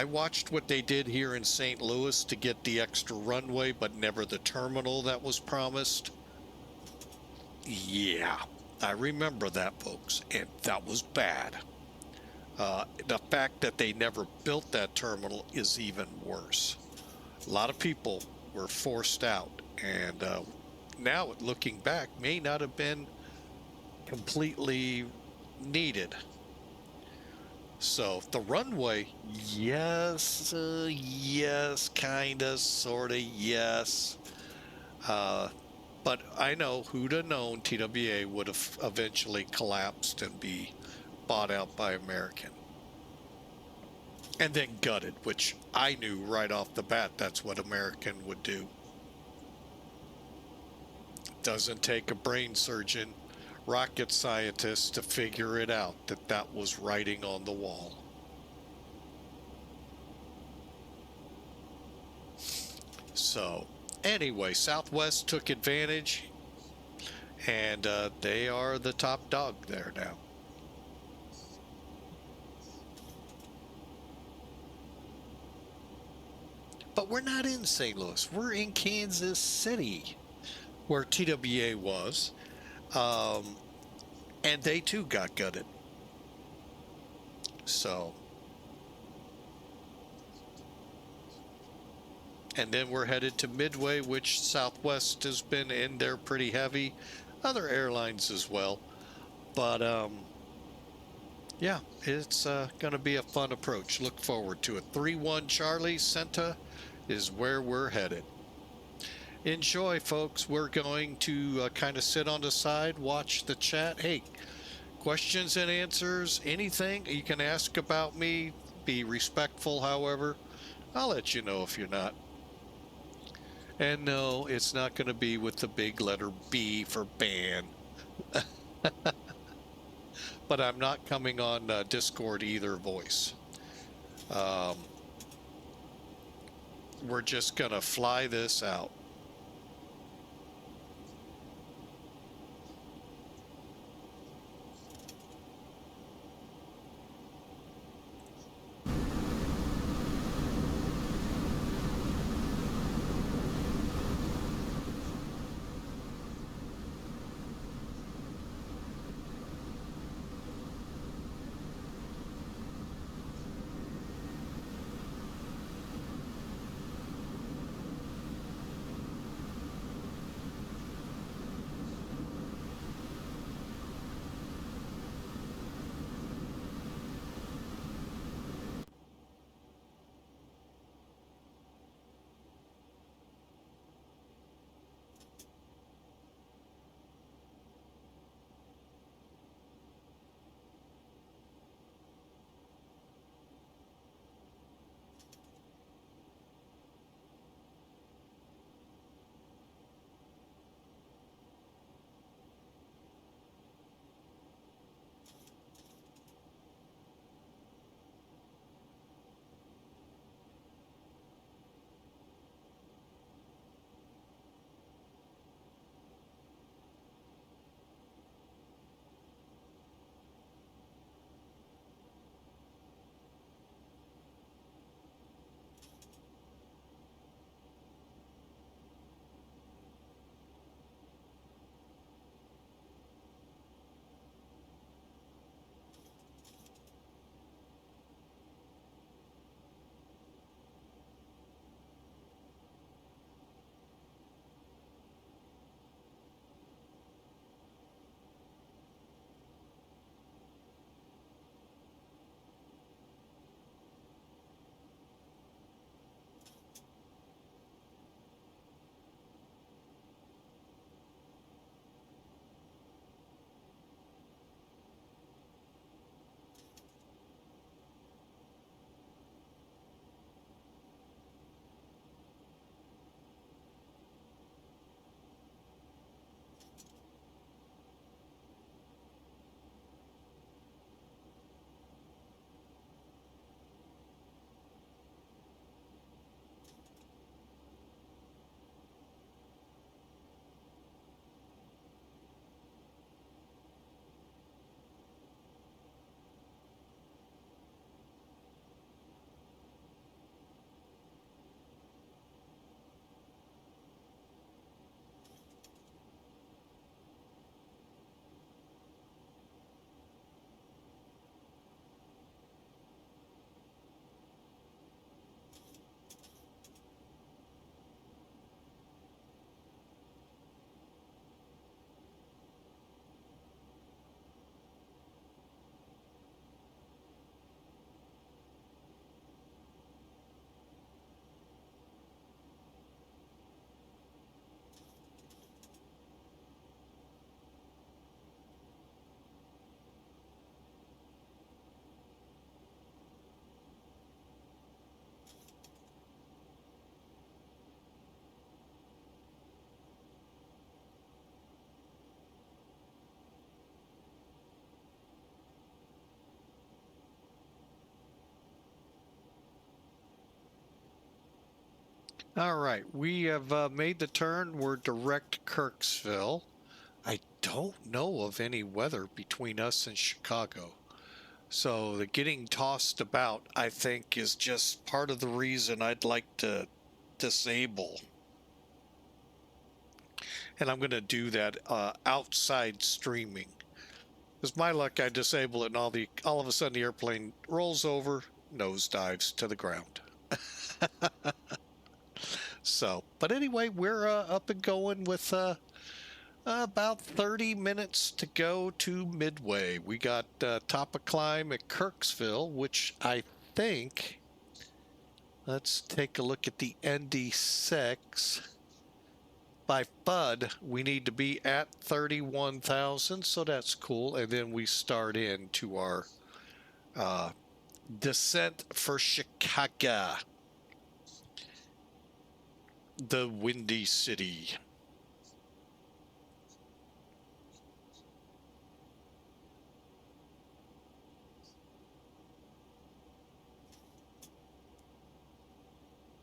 [SPEAKER 1] watched what they did here in St. Louis to get the extra runway, but never the terminal that was promised. Yeah, I remember that, folks, and that was bad. The fact that they never built that terminal is even worse. A lot of people were forced out, and now looking back, may not have been completely needed. So the runway, yes, yes, kinda, sorta, yes. But I know who'd have known TWA would have eventually collapsed and be bought out by American. And then gutted, which I knew right off the bat that's what American would do. Doesn't take a brain surgeon, rocket scientist to figure it out that that was writing on the wall. So anyway, Southwest took advantage, and they are the top dog there now. But we're not in St. Louis. We're in Kansas City, where TWA was. And they too got gutted. So, and then we're headed to Midway, which Southwest has been in there pretty heavy. Other airlines as well. But yeah, it's going to be a fun approach. Look forward to it. 3-1 Charlie Senta is where we're headed. Enjoy, folks. We're going to kind of sit on the side, watch the chat. Hey, questions and answers, anything you can ask about me. Be respectful, however. I'll let you know if you're not. And no, it's not going to be with the big letter B for ban. But I'm not coming on Discord either voice. We're just going to fly this out. All right, we have made the turn. We're direct Kirksville. I don't know of any weather between us and Chicago. So the getting tossed about, I think, is just part of the reason I'd like to disable. And I'm going to do that outside streaming. Because my luck, I disable it and all of a sudden the airplane rolls over, nosedives to the ground. So, but anyway, we're up and going with about 30 minutes to go to Midway. We got top of climb at Kirksville, which I think, let's take a look at the ND6. By FUD, we need to be at 31,000, so that's cool. And then we start into our descent for Chicago, the Windy City.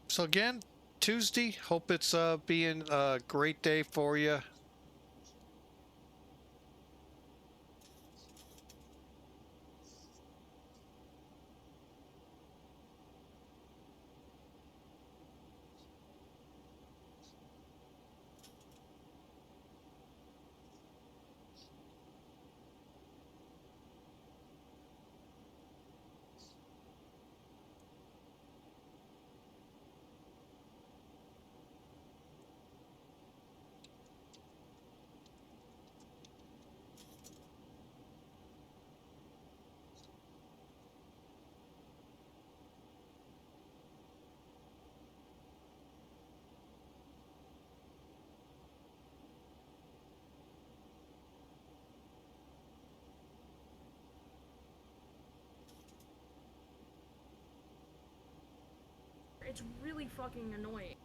[SPEAKER 1] So again, Tuesday, hope it's being a great day for you.
[SPEAKER 5] It's really fucking annoying.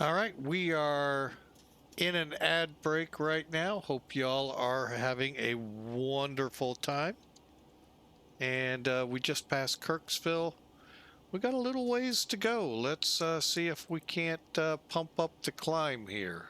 [SPEAKER 1] All right, we are in an ad break right now. Hope y'all are having a wonderful time. And we just passed Kirksville. We got a little ways to go. Let's see if we can't pump up the climb here.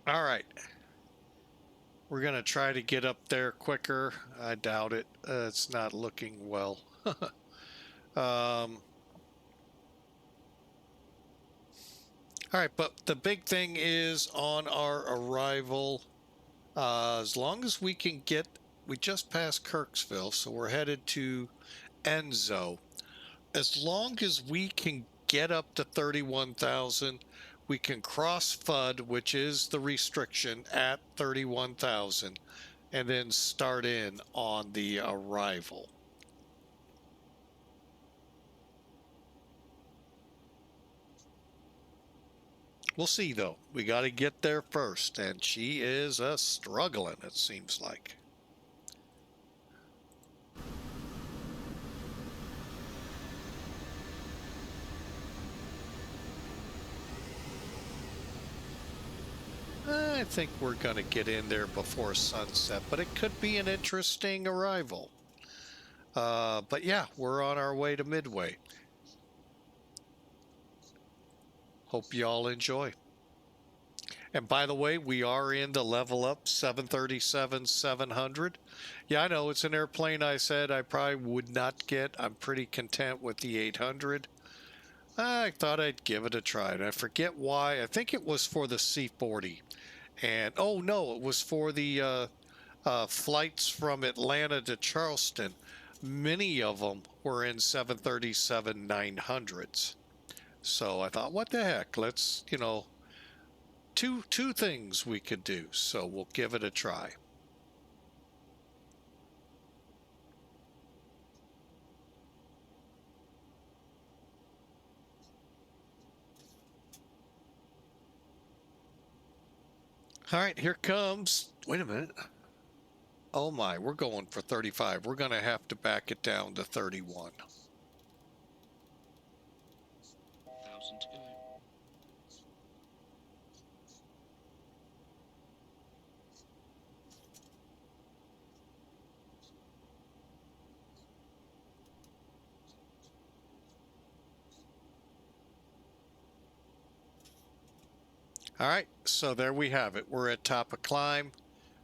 [SPEAKER 1] All right. We're going to try to get up there quicker. I doubt it. It's not looking well. All right, but the big thing is on our arrival, as long as we can get, we just passed Kirksville, so we're headed to Enzo. As long as we can get up to 31,000, we can cross FUD, which is the restriction, at 31,000, and then start in on the arrival. We'll see, though. We got to get there first, and she is struggling, it seems like. I think we're going to get in there before sunset, but it could be an interesting arrival. But yeah, we're on our way to Midway. Hope y'all enjoy. And by the way, we are in the LevelUp 737-700. Yeah, I know it's an airplane I said I probably would not get. I'm pretty content with the 800. I thought I'd give it a try, and I forget why. I think it was for the C-40. And, oh no, it was for the flights from Atlanta to Charleston. Many of them were in 737-900s. So I thought, what the heck? Let's, you know, two things we could do. So we'll give it a try. All right, here comes. Wait a minute. Oh my, we're going for 35. We're going to have to back it down to 31.
[SPEAKER 4] 1,000 to go.
[SPEAKER 1] All right, so there we have it. We're at top of climb.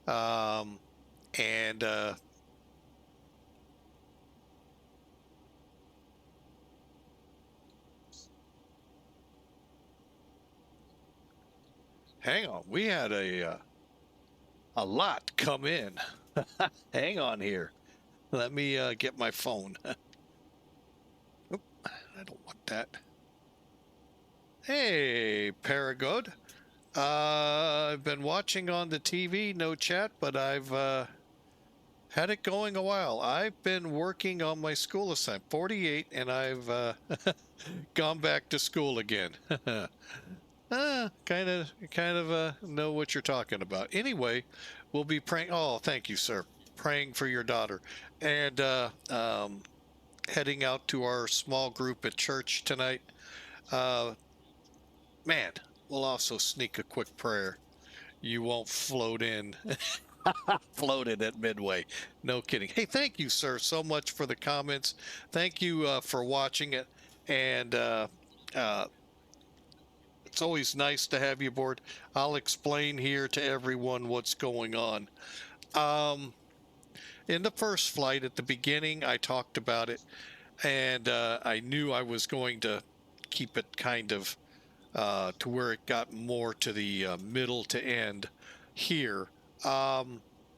[SPEAKER 1] And hang on, we had a lot come in. Hang on here. Let me get my phone. Oop, I don't want that. Hey, Paragod. I've been watching on the TV, no chat, but I've had it going a while. I've been working on my school assignment, 48, and I've gone back to school again. Kind of know what you're talking about. Anyway, we'll be praying. Oh, thank you, sir. Praying for your daughter, and heading out to our small group at church tonight. Man, we'll also sneak a quick prayer. You won't float in. Floated at Midway. No kidding. Hey, thank you, sir, so much for the comments. Thank you for watching it. And it's always nice to have you aboard. I'll explain here to everyone what's going on. In the first flight at the beginning, I talked about it, and I knew I was going to keep it kind of to where it got more to the middle to end here.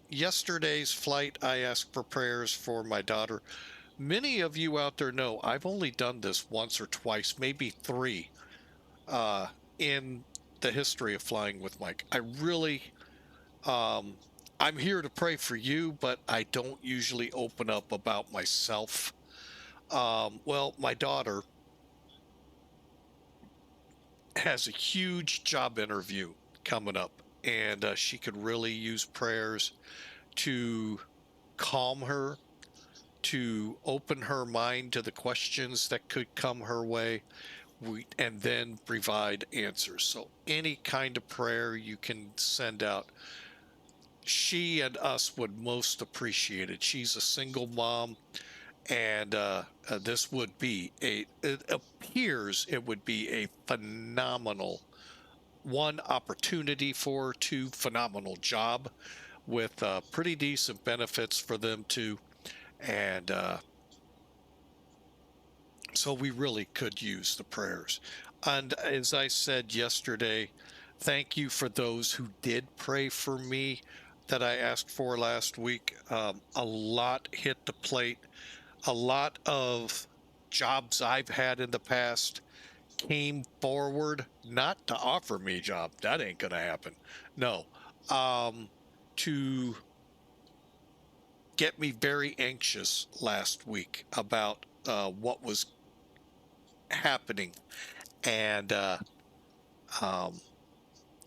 [SPEAKER 1] Yesterday's flight, I asked for prayers for my daughter. Many of you out there know I've only done this once or twice, maybe three, in the history of flying with Mike. I really, I'm here to pray for you, but I don't usually open up about myself. Well, my daughter has a huge job interview coming up, and she could really use prayers to calm her, to open her mind to the questions that could come her way, and then provide answers. So any kind of prayer you can send out, she and us would most appreciate it. She's a single mom, and this would be it appears it would be a phenomenal one, opportunity for, two, phenomenal job with pretty decent benefits for them too. And so we really could use the prayers. And as I said yesterday, thank you for those who did pray for me that I asked for last week. A lot hit the plate. A lot of jobs I've had in the past came forward, not to offer me a job. That ain't going to happen. No. To get me very anxious last week about what was happening. And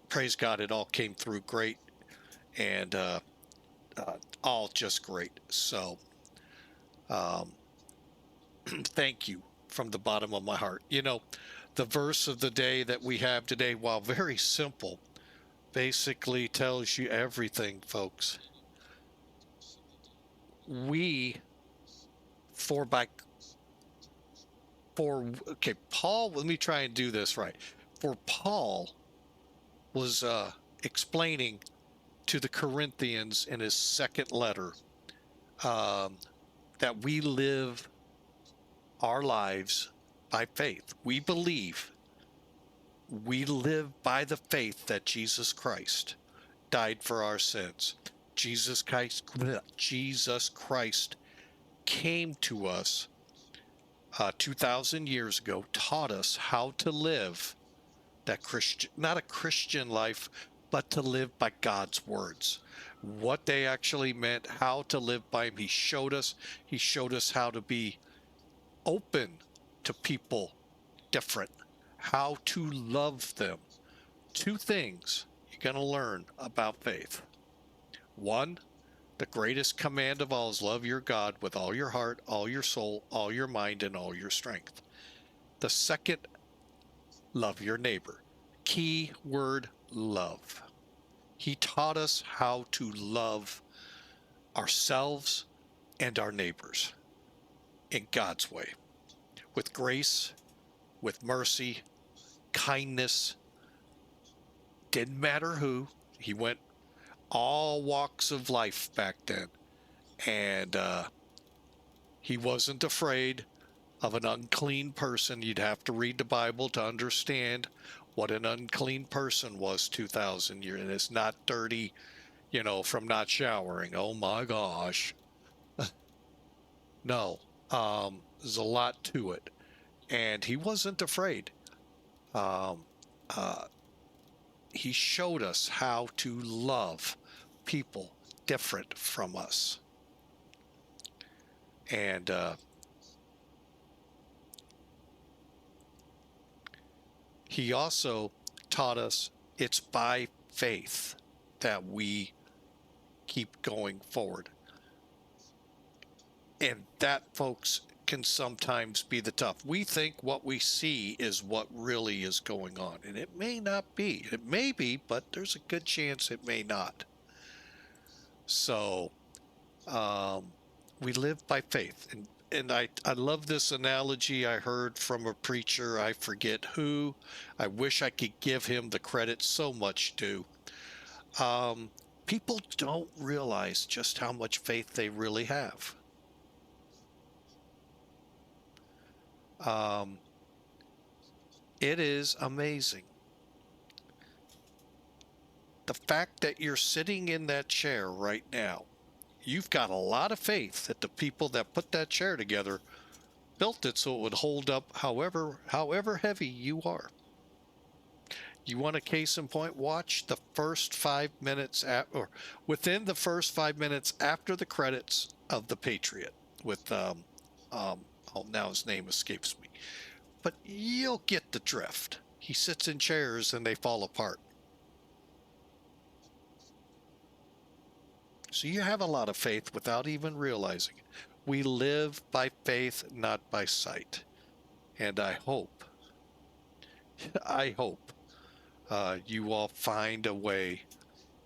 [SPEAKER 1] praise God, it all came through great, and all just great. So thank you from the bottom of my heart. You know, the verse of the day that we have today, while very simple, basically tells you everything, folks. We for by for okay, Paul, let me try and do this right. For Paul was explaining to the Corinthians in his second letter that we live our lives by faith. We believe, we live by the faith that Jesus Christ died for our sins. Jesus Christ came to us 2,000 years ago, taught us how to live that Christian, not a Christian life, but to live by God's words. What they actually meant, how to live by him. He showed us how to be open to people different, how to love them. Two things you're going to learn about faith. One, the greatest command of all is love your God with all your heart, all your soul, all your mind, and all your strength. The second, love your neighbor. Key word, love. He taught us how to love ourselves and our neighbors in God's way, with grace, with mercy, kindness. Didn't matter who. He went all walks of life back then. And he wasn't afraid of an unclean person. You'd have to read the Bible to understand what an unclean person was 2,000 years. And it's not dirty, you know, from not showering. Oh my gosh. No, there's a lot to it. And he wasn't afraid. Um, uh, he showed us how to love people different from us. And he also taught us it's by faith that we keep going forward. And that, folks, can sometimes be the tough. We think what we see is what really is going on, and it may not be. It may be, but there's a good chance it may not. So we live by faith. And I love this analogy I heard from a preacher, I forget who. I wish I could give him the credit, so much due. People don't realize just how much faith they really have. It is amazing. The fact that you're sitting in that chair right now, you've got a lot of faith that the people that put that chair together built it so it would hold up however heavy you are. You want a case in point? Watch the first 5 minutes or within the first 5 minutes after the credits of The Patriot with oh, now his name escapes me, but you'll get the drift. He sits in chairs and they fall apart. So you have a lot of faith without even realizing it. We live by faith, not by sight. And I hope you all find a way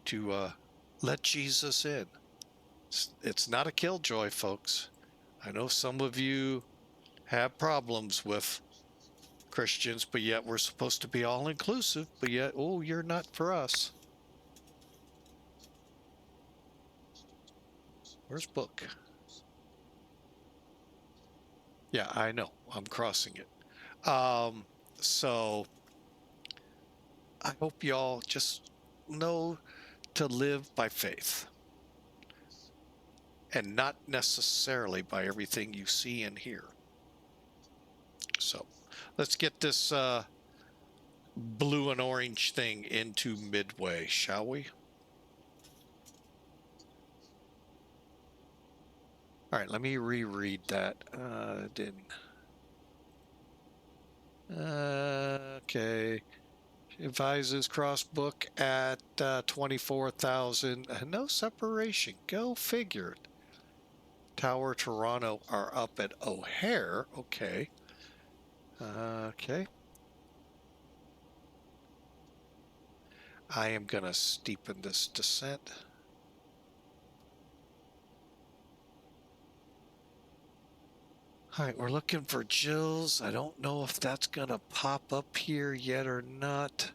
[SPEAKER 1] to let Jesus in. It's not a killjoy, folks. I know some of you have problems with Christians, but yet we're supposed to be all inclusive, but yet, oh, you're not for us. Where's book? Yeah, I know. I'm crossing it. So I hope y'all just know to live by faith and not necessarily by everything you see and hear. So let's get this blue and orange thing into Midway, shall we? All right, let me reread that. Didn't. Okay. Advises crossbook at 24,000. No separation. Go figure. Tower Toronto are up at O'Hare. Okay. Okay. I am going to steepen this descent. All right, we're looking for Jill's. I don't know if that's going to pop up here yet or not.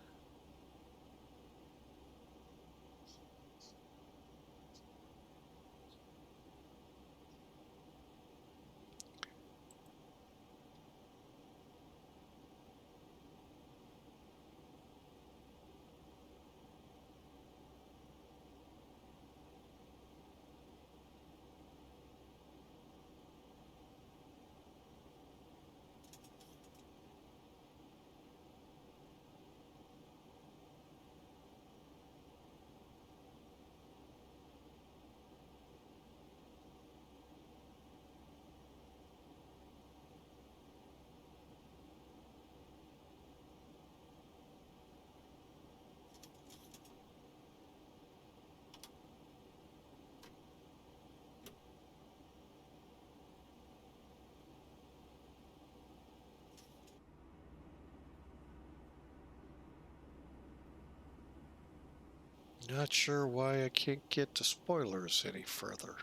[SPEAKER 1] Not sure why I can't get to spoilers any further.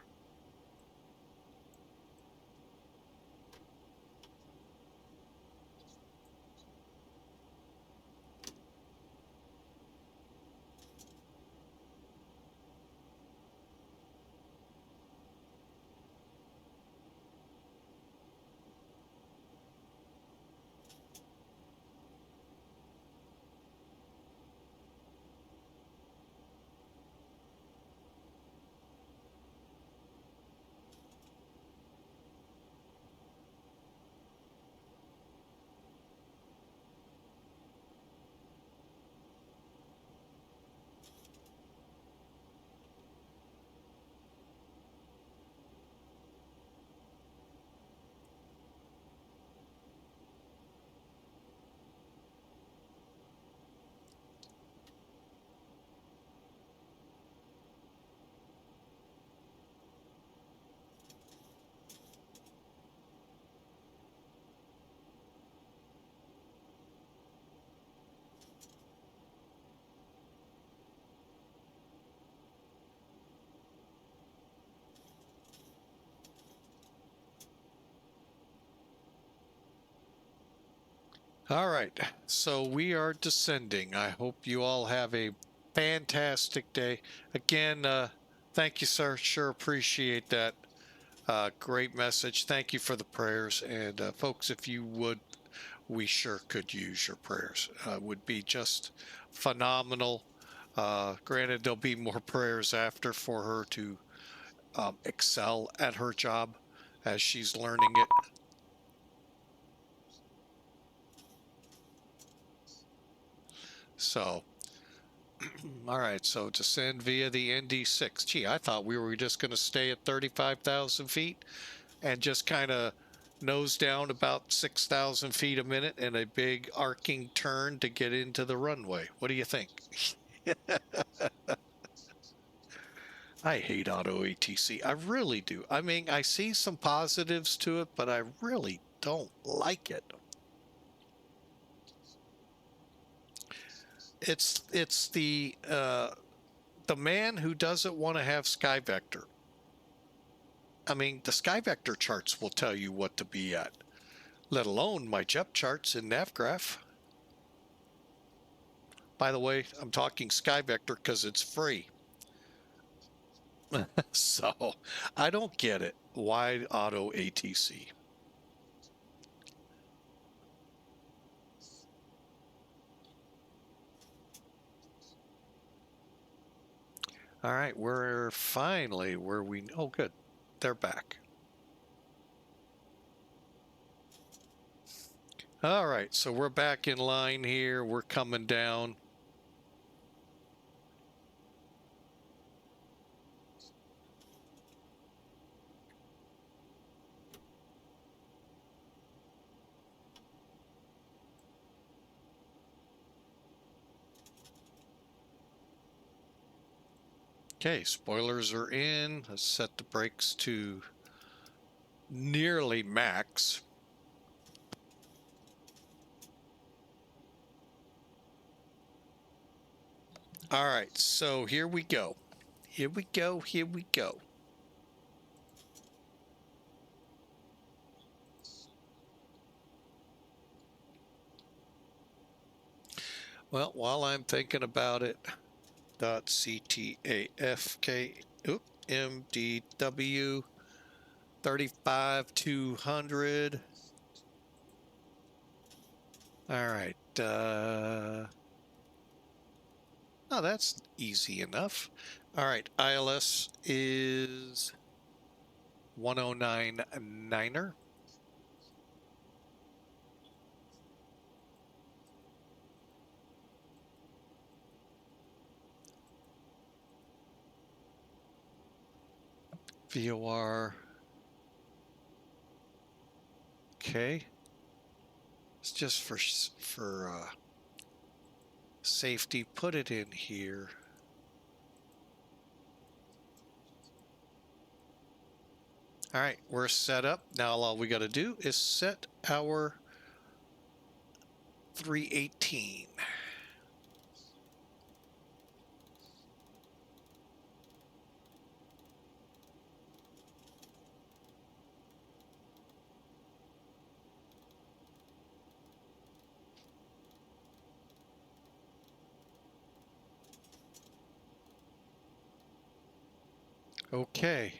[SPEAKER 1] All right, so we are descending. I hope you all have a fantastic day. Again, thank you, sir. Sure appreciate that. Great message. Thank you for the prayers. And folks, if you would, we sure could use your prayers. Would be just phenomenal. Granted, there'll be more prayers after for her to excel at her job as she's learning it. So, all right, so descend via the ND6. Gee, I thought we were just going to stay at 35,000 feet and just kind of nose down about 6,000 feet a minute and a big arcing turn to get into the runway. What do you think? I hate auto ATC. I really do. I mean, I see some positives to it, but I really don't like it. It's the man who doesn't want to have Sky Vector. I mean, the Sky Vector charts will tell you what to be at. let alone my jet charts in NavGraph. By the way, I'm talking SkyVector because it's free. So I don't get it. Why auto ATC? All right, we're finally where we, oh good, they're back. All right, so we're back in line here. We're coming down. Okay, spoilers are in. Let's set the brakes to nearly max. All right, so here we go. Here we go. Here we go. Well, while I'm thinking about it, .ctafk, MDW 35200. All right. Oh, that's easy enough. All right. ILS is 1099er. VOR. Okay. It's just for safety. Put it in here. All right, we're set up. Now all we got to do is set our 318. Okay.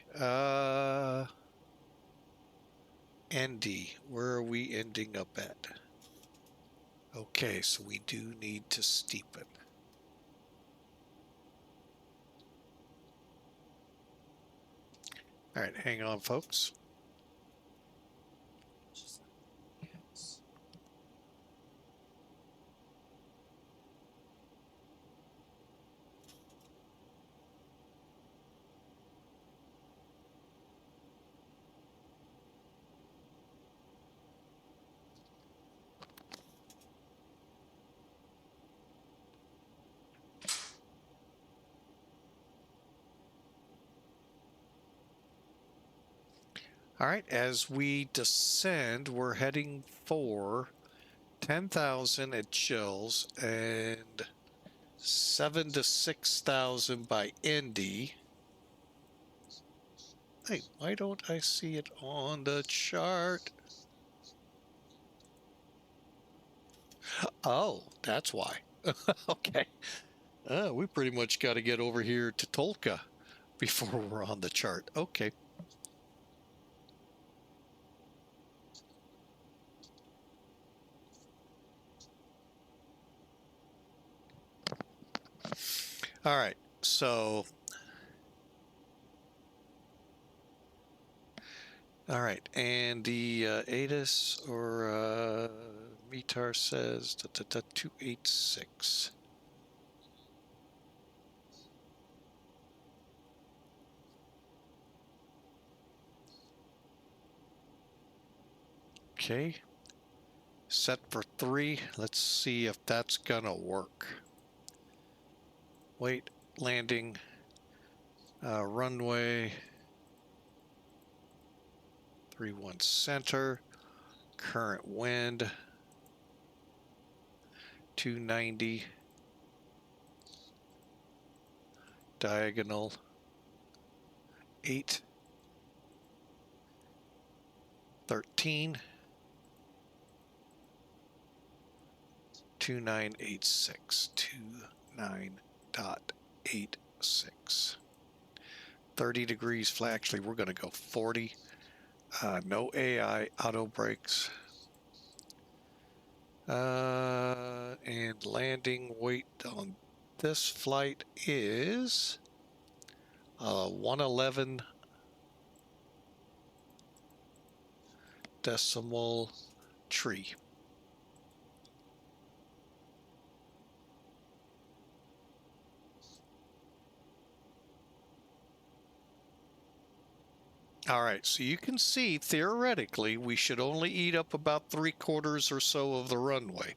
[SPEAKER 1] ND, where are we ending up at? Okay, so we do need to steepen. All right, hang on, folks. All right, as we descend, we're heading for 10,000 at Chills and 7 to 6,000 by Indy. Hey, why don't I see it on the chart? Oh, that's why. Okay. We pretty much got to get over here to Tolka before we're on the chart. Okay. All right. So, all right. And the ATIS or METAR says 286. Okay. Set for 3. Let's see if that's gonna work. Wait, landing, runway, 31 center, current wind, 290, diagonal, 8, 13, 2986. 29.86. 30 degrees flat. Actually, we're going to go 40. No AI, auto brakes. And landing weight on this flight is 111 decimal tree. All right, so you can see theoretically we should only eat up about 3/4 or so of the runway.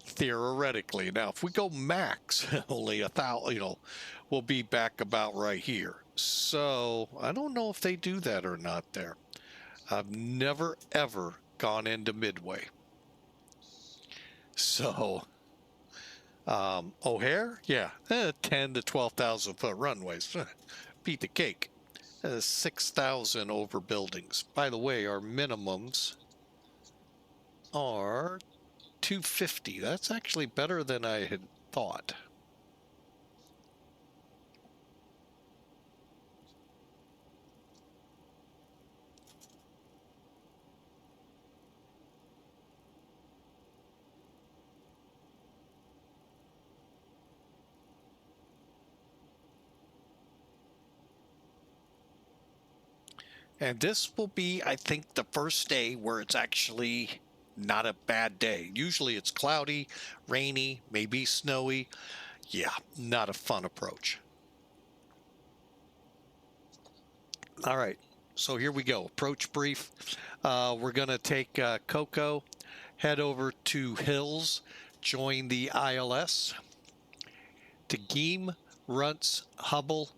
[SPEAKER 1] Theoretically. Now, if we go max, only 1,000, we'll be back about right here. So I don't know if they do that or not there. I've never ever gone into Midway. So O'Hare, yeah, 10 to 12,000 foot runways. Beat the cake. 6,000 over buildings. By the way, our minimums are 250. That's actually better than I had thought. And this will be, I think, the first day where it's actually not a bad day. Usually it's cloudy, rainy, maybe snowy. Yeah, not a fun approach. All right, so here we go. Approach brief. We're going to take Coco, head over to Hills, join the ILS. To Geem, Runts, Hubble.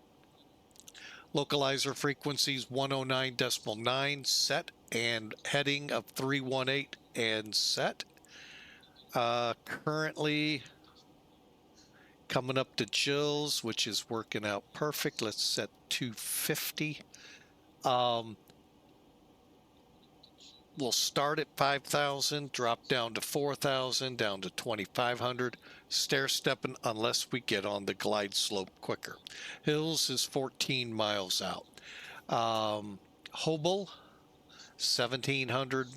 [SPEAKER 1] Localizer frequencies 109.9 set and heading of 318 and set. Currently coming up to Jill's, which is working out perfect. Let's set 250. We'll start at 5,000, drop down to 4,000, down to 2,500. Stair stepping unless we get on the glide slope quicker. Hills is 14 miles out. Hobel, 1,700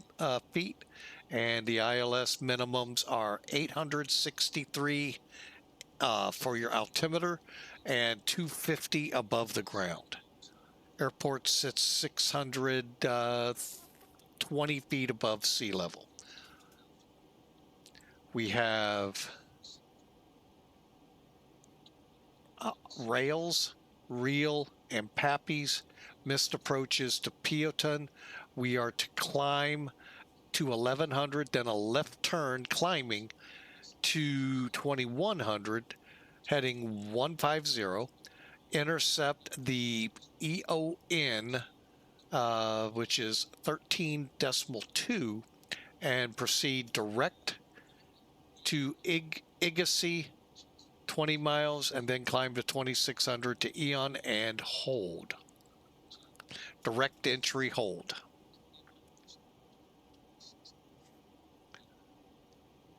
[SPEAKER 1] feet, and the ILS minimums are 863 for your altimeter and 250 above the ground. Airport sits 620 feet above sea level. We have rails, reel, and pappies. Missed approaches to Peoton. We are to climb to 1,100, then a left turn climbing to 2,100, heading 150. Intercept the EON, which is 13.2, and proceed direct to Igacy, 20 miles, and then climb to 2,600 to Eon and hold. Direct entry hold.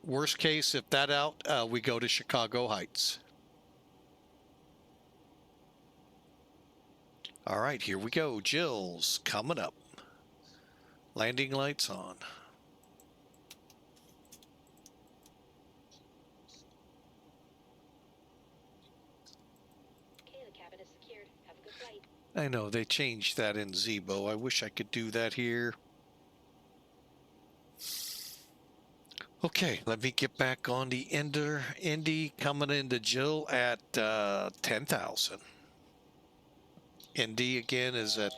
[SPEAKER 1] Worst case, if that out, we go to Chicago Heights. All right, here we go. Jill's coming up. Landing lights on.
[SPEAKER 2] Okay, the cabin is secured. Have a good flight.
[SPEAKER 1] I know they changed that in Zebo. I wish I could do that here. Okay, let me get back on the Indy coming into Jill at 10,000. Indy again is at...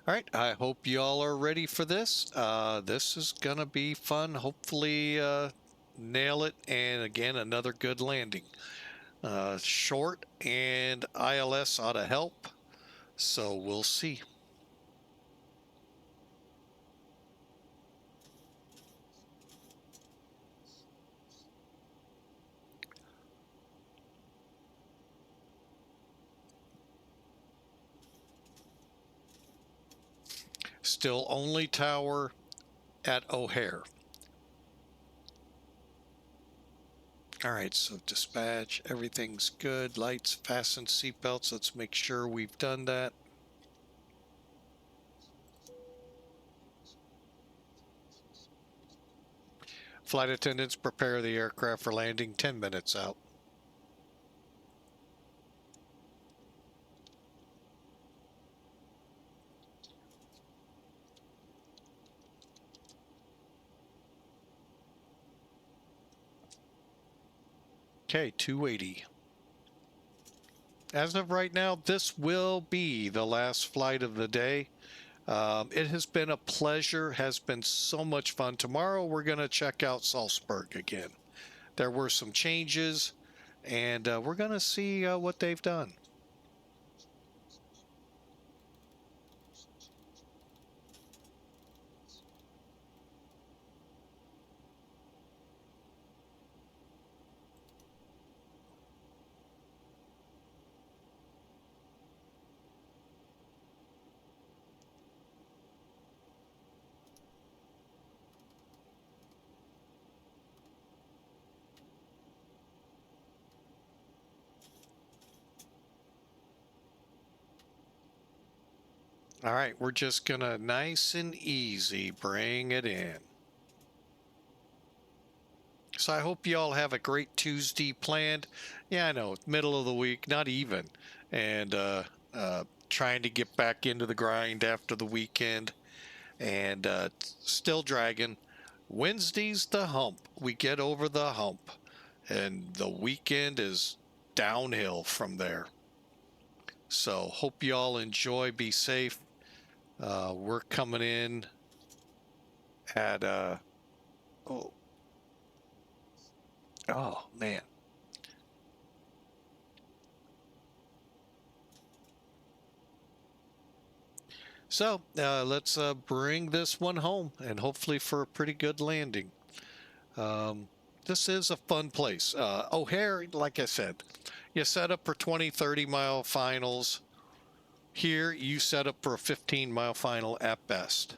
[SPEAKER 1] All right, I hope y'all are ready for this. This is going to be fun. Hopefully nail it. And again, another good landing. Short and ILS ought to help. So we'll see. still only tower at O'Hare. All right, so dispatch, everything's good. Lights, fasten seatbelts. Let's make sure we've done that. Flight attendants, prepare the aircraft for landing 10 minutes out. Okay, 280. As of right now, this will be the last flight of the day. It has been a pleasure, has been so much fun. Tomorrow we're going to check out Salzburg again. There were some changes, and we're going to see what they've done. All right, we're just going to nice and easy bring it in. So I hope you all have a great Tuesday planned. Yeah, I know, middle of the week, not even. And trying to get back into the grind after the weekend. And still dragging. Wednesday's the hump. We get over the hump. And the weekend is downhill from there. So hope you all enjoy, be safe. We're coming in at oh man. So let's bring this one home, and hopefully for a pretty good landing. This is a fun place. O'Hare, like I said, you set up for 20, 30-mile finals. Here, you set up for a 15-mile final at best.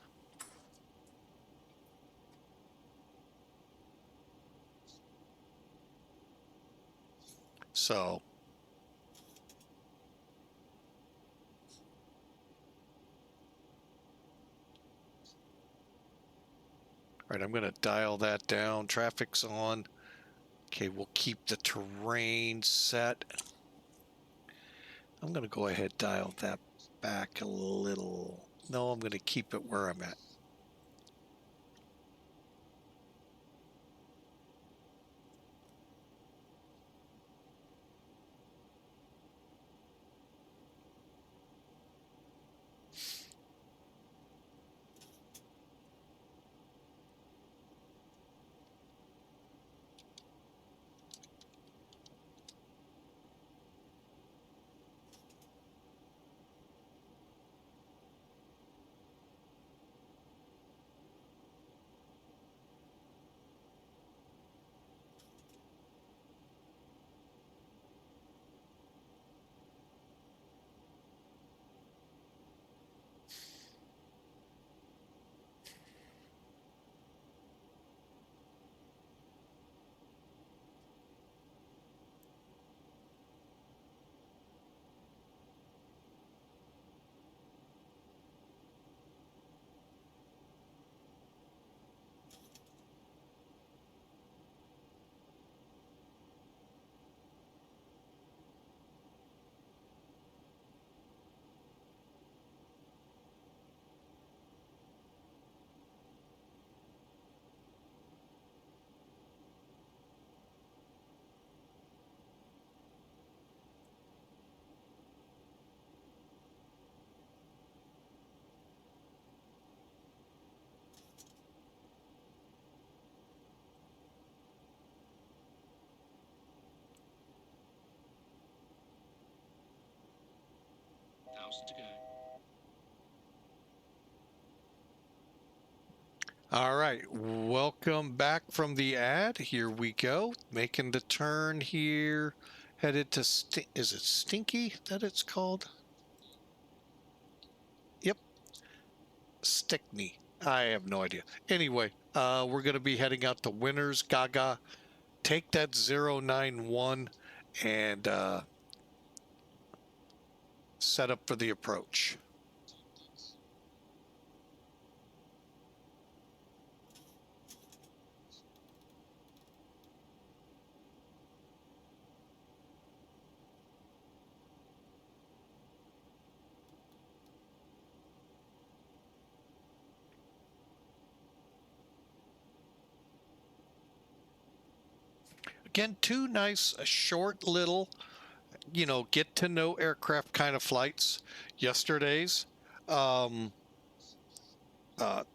[SPEAKER 1] So, all right, I'm going to dial that down. Traffic's on. Okay, we'll keep the terrain set. I'm going to go ahead and dial that back a little. No, I'm going to keep it where I'm at.
[SPEAKER 4] To go.
[SPEAKER 1] All right, welcome back from the ad. Here we go, making the turn here, headed to, is it Stinky that it's called? Yep. Stickney. I have no idea. Anyway, we're going to be heading out to Winners, Gaga. Take that 091 and set up for the approach. Again, two nice, short little, get to know aircraft kind of flights. Yesterday's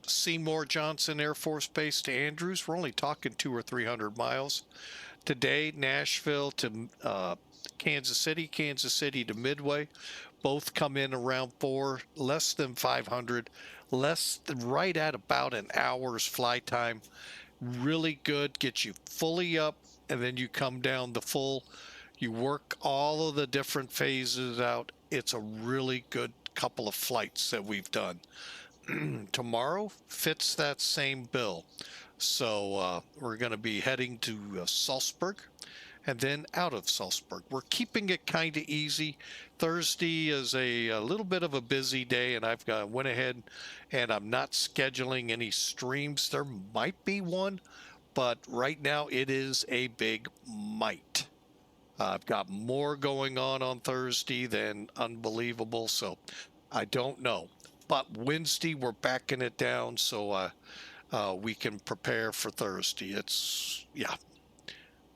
[SPEAKER 1] Seymour Johnson Air Force Base to Andrews. We're only talking 200 or 300 miles. Today, Nashville to Kansas City to Midway. Both come in around less than 500, right at about an hour's fly time. Really good, get you fully up, and then you come down the full. You work all of the different phases out. It's a really good couple of flights that we've done. Tomorrow fits that same bill. So we're going to be heading to Salzburg and then out of Salzburg. We're keeping it kind of easy. Thursday is a little bit of a busy day, and I've went ahead and I'm not scheduling any streams. There might be one, but right now it is a big might. I've got more going on Thursday than unbelievable, so I don't know. But Wednesday, we're backing it down so we can prepare for Thursday. It's, yeah.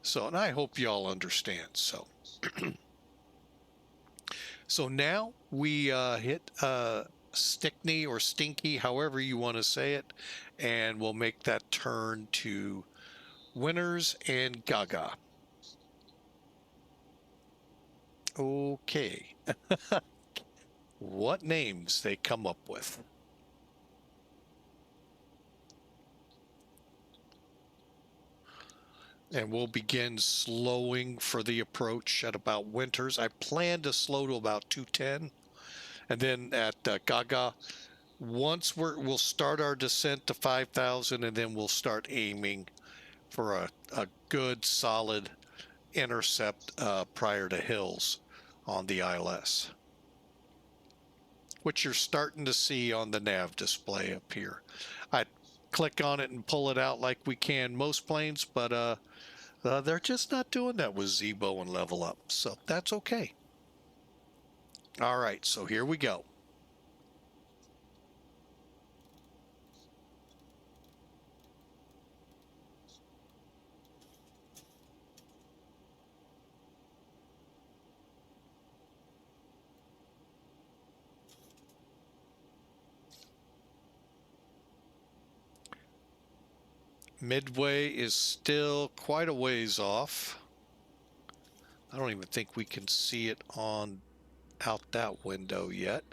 [SPEAKER 1] So, and I hope y'all understand. So, so now we hit Stickney or Stinky, however you want to say it, and we'll make that turn to Winners and Gaga. Okay. What names they come up with. And we'll begin slowing for the approach at about Winters. I plan to slow to about 210. And then at Gaga, once we'll start our descent to 5,000, and then we'll start aiming for a good solid intercept prior to hills on the ILS, which you're starting to see on the nav display up here. I click on it and pull it out like we can most planes, but they're just not doing that with Zebo and LevelUp, so that's okay. All right, so here we go. Midway is still quite a ways off. I don't even think we can see it on out that window yet.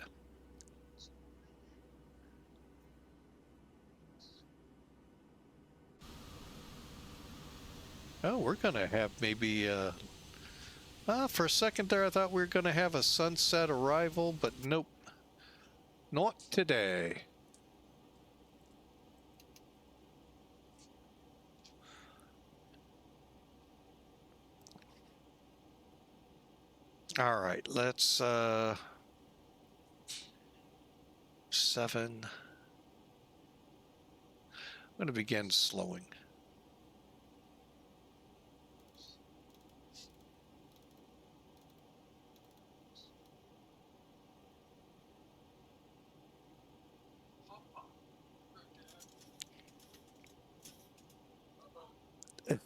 [SPEAKER 1] Oh, we're going to have maybe, for a second there I thought we were going to have a sunset arrival, but nope. Not today. All right, let's 7. I'm going to begin slowing.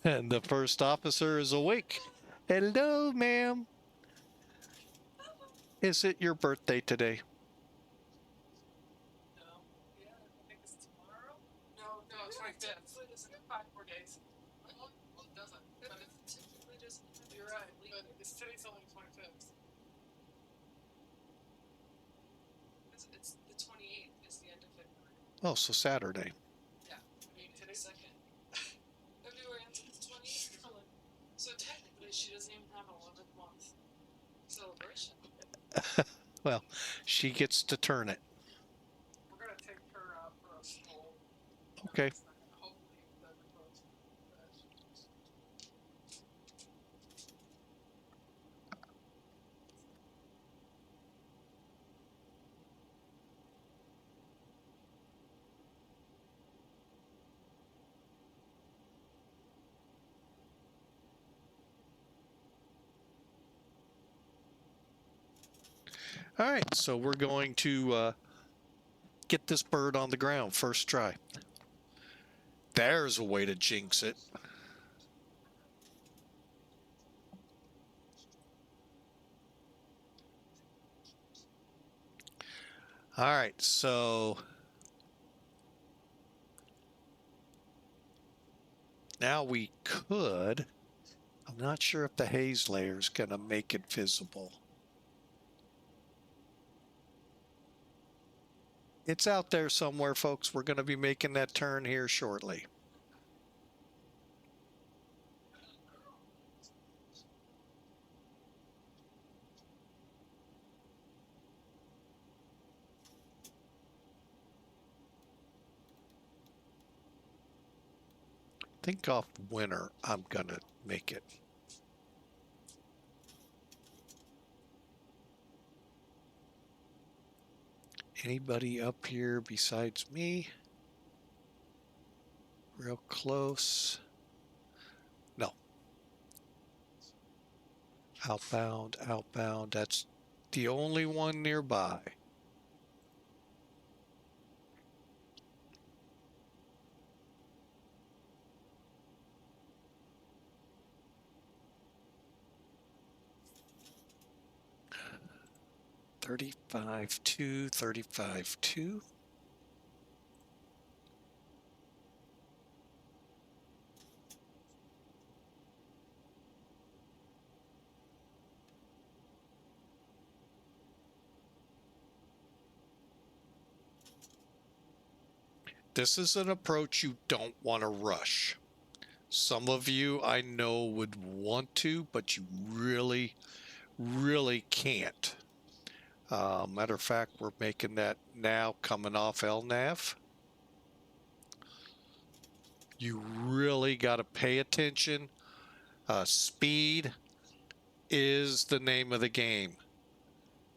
[SPEAKER 1] And the first officer is awake. Hello, ma'am. Is it your birthday today?
[SPEAKER 6] No. Yeah, I think it's tomorrow. No, 25th. It doesn't in 5 more days. Well, it doesn't. But it's typically just. You're right. But it's today's only 25th. It's the 28th is the end of February.
[SPEAKER 1] Oh, so Saturday.
[SPEAKER 6] Yeah. I mean, today's 2nd. February ends on the 28th. So technically, she doesn't even have an 11th month celebration.
[SPEAKER 1] Well, she gets to turn it.
[SPEAKER 6] We're gonna take her
[SPEAKER 1] Okay.
[SPEAKER 6] Hopefully that reports that.
[SPEAKER 1] All right, so we're going to get this bird on the ground first try. There's a way to jinx it. All right, so now we could, I'm not sure if the haze layer is going to make it visible. It's out there somewhere, folks. We're going to be making that turn here shortly. Think off winter, I'm going to make it. Anybody up here besides me? Real close. No. Outbound, outbound. That's the only one nearby. $35.2, $35.2. This is an approach you don't want to rush. Some of you I know would want to, but you really, really can't. Matter of fact, we're making that now coming off LNAV. You really got to pay attention. Speed is the name of the game.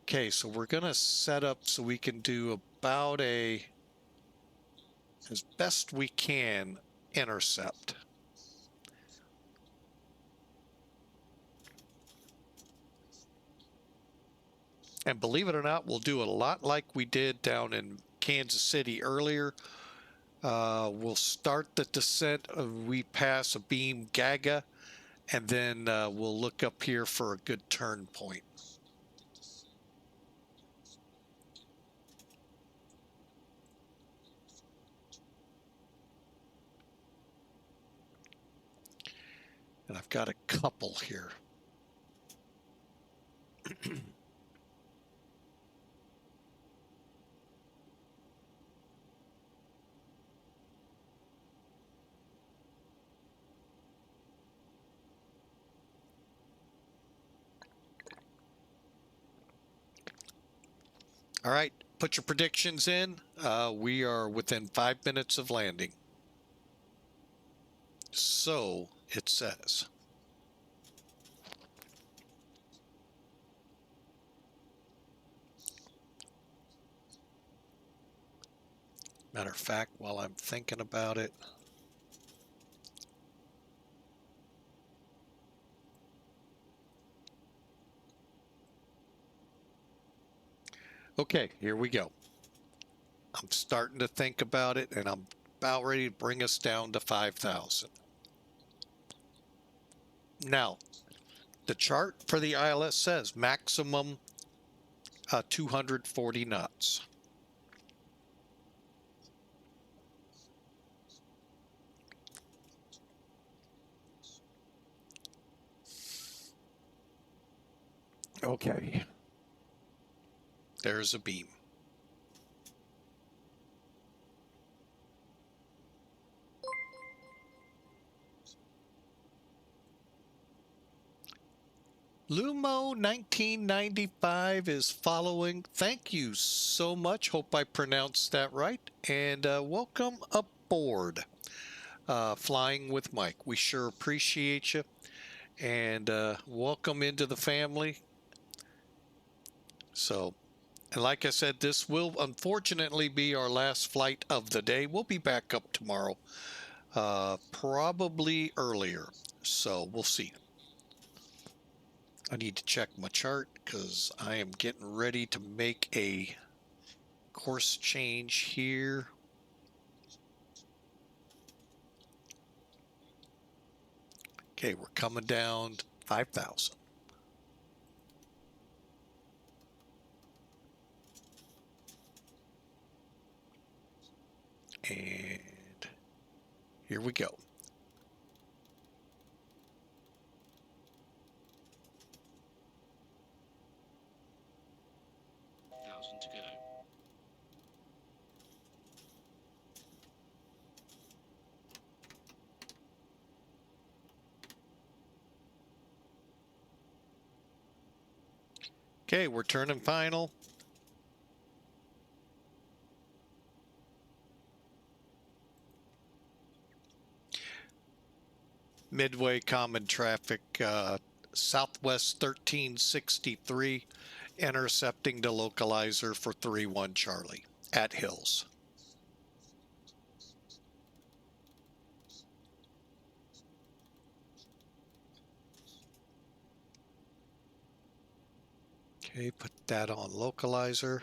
[SPEAKER 1] Okay, so we're going to set up so we can do about as best we can, intercept. And believe it or not, we'll do a lot like we did down in Kansas City earlier. We'll start the descent. We pass a beam Gaga, and then we'll look up here for a good turn point. And I've got a couple here. All right, put your predictions in. We are within 5 minutes of landing. So it says. Matter of fact, while I'm thinking about it, okay, here we go. I'm starting to think about it, and I'm about ready to bring us down to 5,000. Now, the chart for the ILS says maximum 240 knots. Okay. There's a beam. Lumo 1995 is following. Thank you so much. Hope I pronounced that right. And welcome up aboard Flying with Mike. We sure appreciate you, and welcome into the family. So, and like I said, this will unfortunately be our last flight of the day. We'll be back up tomorrow, probably earlier, so we'll see. I need to check my chart because I am getting ready to make a course change here. Okay, we're coming down to 5,000. And here we go.
[SPEAKER 4] To go.
[SPEAKER 1] Okay, we're turning final. Midway common traffic, Southwest 1363, intercepting the localizer for 3-1 Charlie at Hills. Okay, put that on localizer.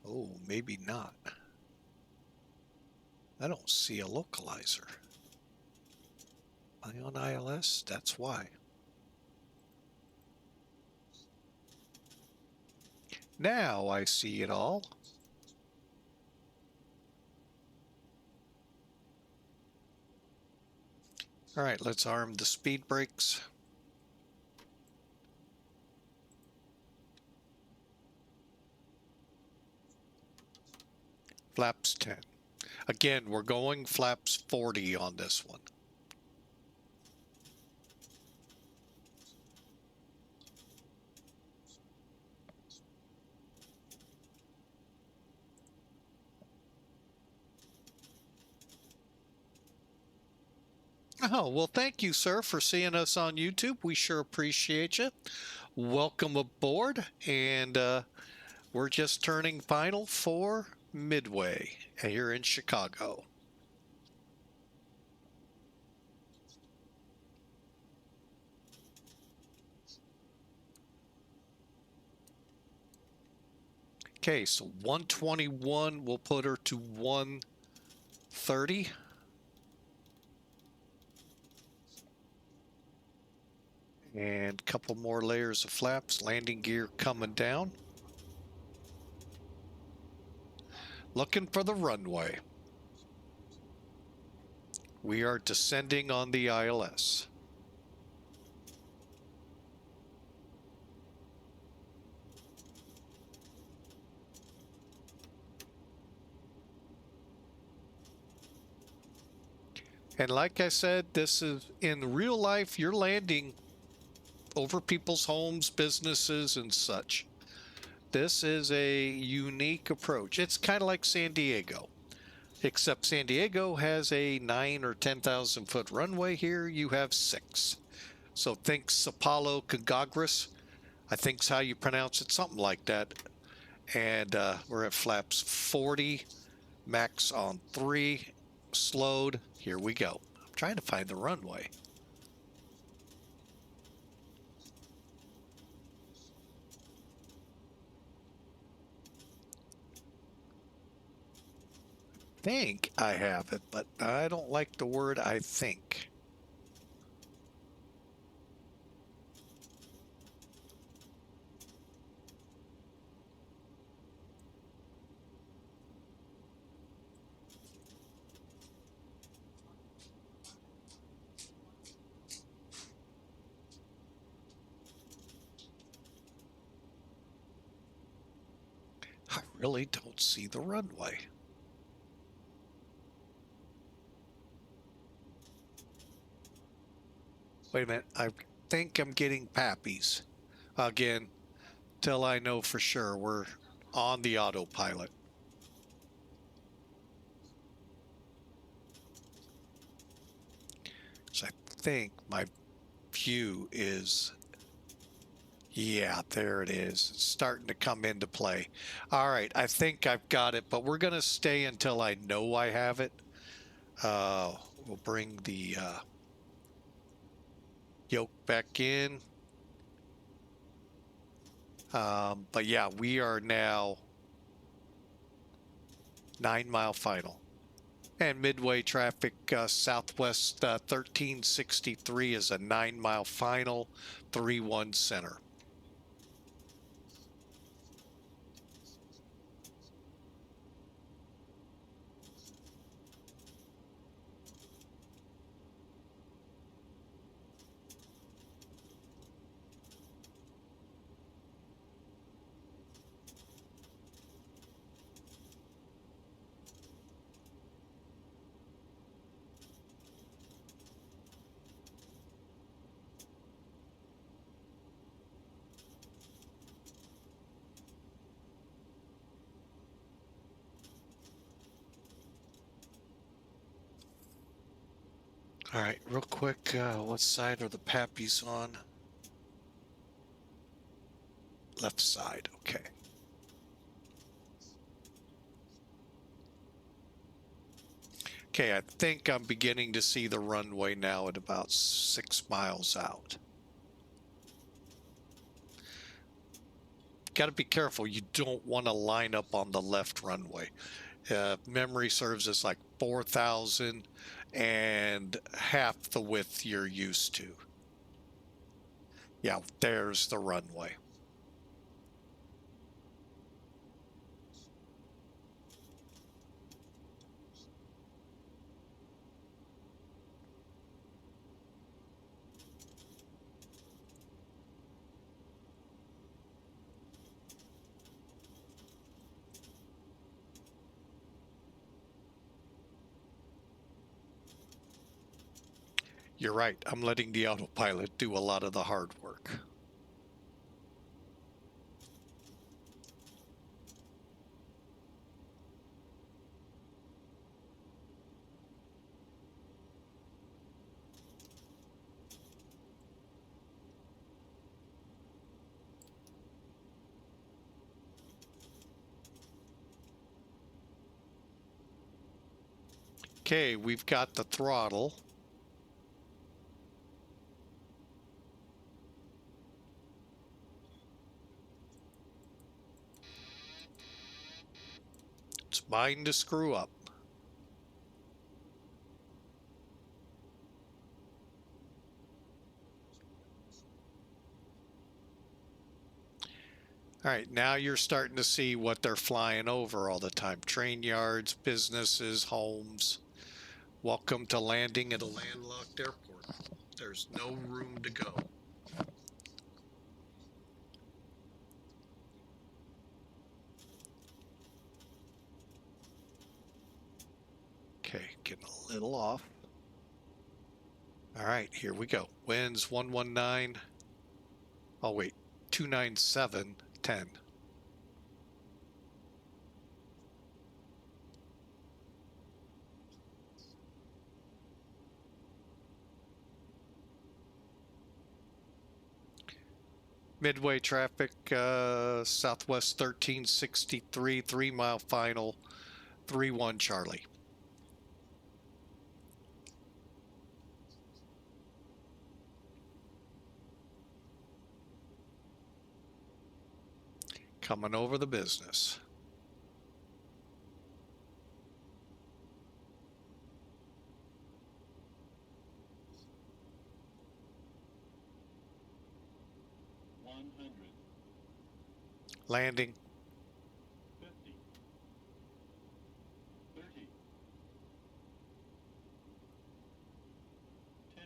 [SPEAKER 1] Oh, maybe not. I don't see a localizer. Am I on ILS? That's why. Now I see it all. All right, let's arm the speed brakes. Flaps 10. Again, we're going flaps 40 on this one. Oh, well, thank you, sir, for seeing us on YouTube. We sure appreciate you. Welcome aboard, and we're just turning final for Midway here in Chicago. Okay, so 121 will put her to 130. And a couple more layers of flaps, landing gear coming down. Looking for the runway. We are descending on the ILS. And like I said, this is in real life, you're landing over people's homes, businesses, and such. This is a unique approach. It's kind of like San Diego, except San Diego has a 9 or 10,000 foot runway. Here you have 6. So think Sapalo Congagris, I think's how you pronounce it, something like that. And we're at flaps 40, max on 3, slowed. Here we go. I'm trying to find the runway. I think I have it, but I don't like the word I think. I really don't see the runway. Wait a minute, I think I'm getting pappies. Again, till I know for sure we're on the autopilot. think my view is, yeah, there it is. It's starting to come into play. All right, I think I've got it, but we're going to stay until I know I have it. We'll bring the yoke back in. But yeah, we are now 9 mile final. And Midway traffic, Southwest 1363 is a 9 mile final, 3-1 center. All right, real quick, what side are the pappies on? Left side, okay. Okay, I think I'm beginning to see the runway now at about 6 miles out. Got to be careful. You don't want to line up on the left runway. Memory serves as like 4,000 and half the width you're used to. Yeah, there's the runway. You're right. I'm letting the autopilot do a lot of the hard work. Okay, we've got the throttle. It's mine to screw up. All right, now you're starting to see what they're flying over all the time. Train yards, businesses, homes. Welcome to landing at a landlocked airport. There's no room to go. Okay, getting a little off. All right, here we go. Winds 119. Oh, wait, 297.10. Midway traffic, Southwest 1363, 3 mile final, 3-1 Charlie. Coming over the business. Landing.
[SPEAKER 7] 50, 30, 10.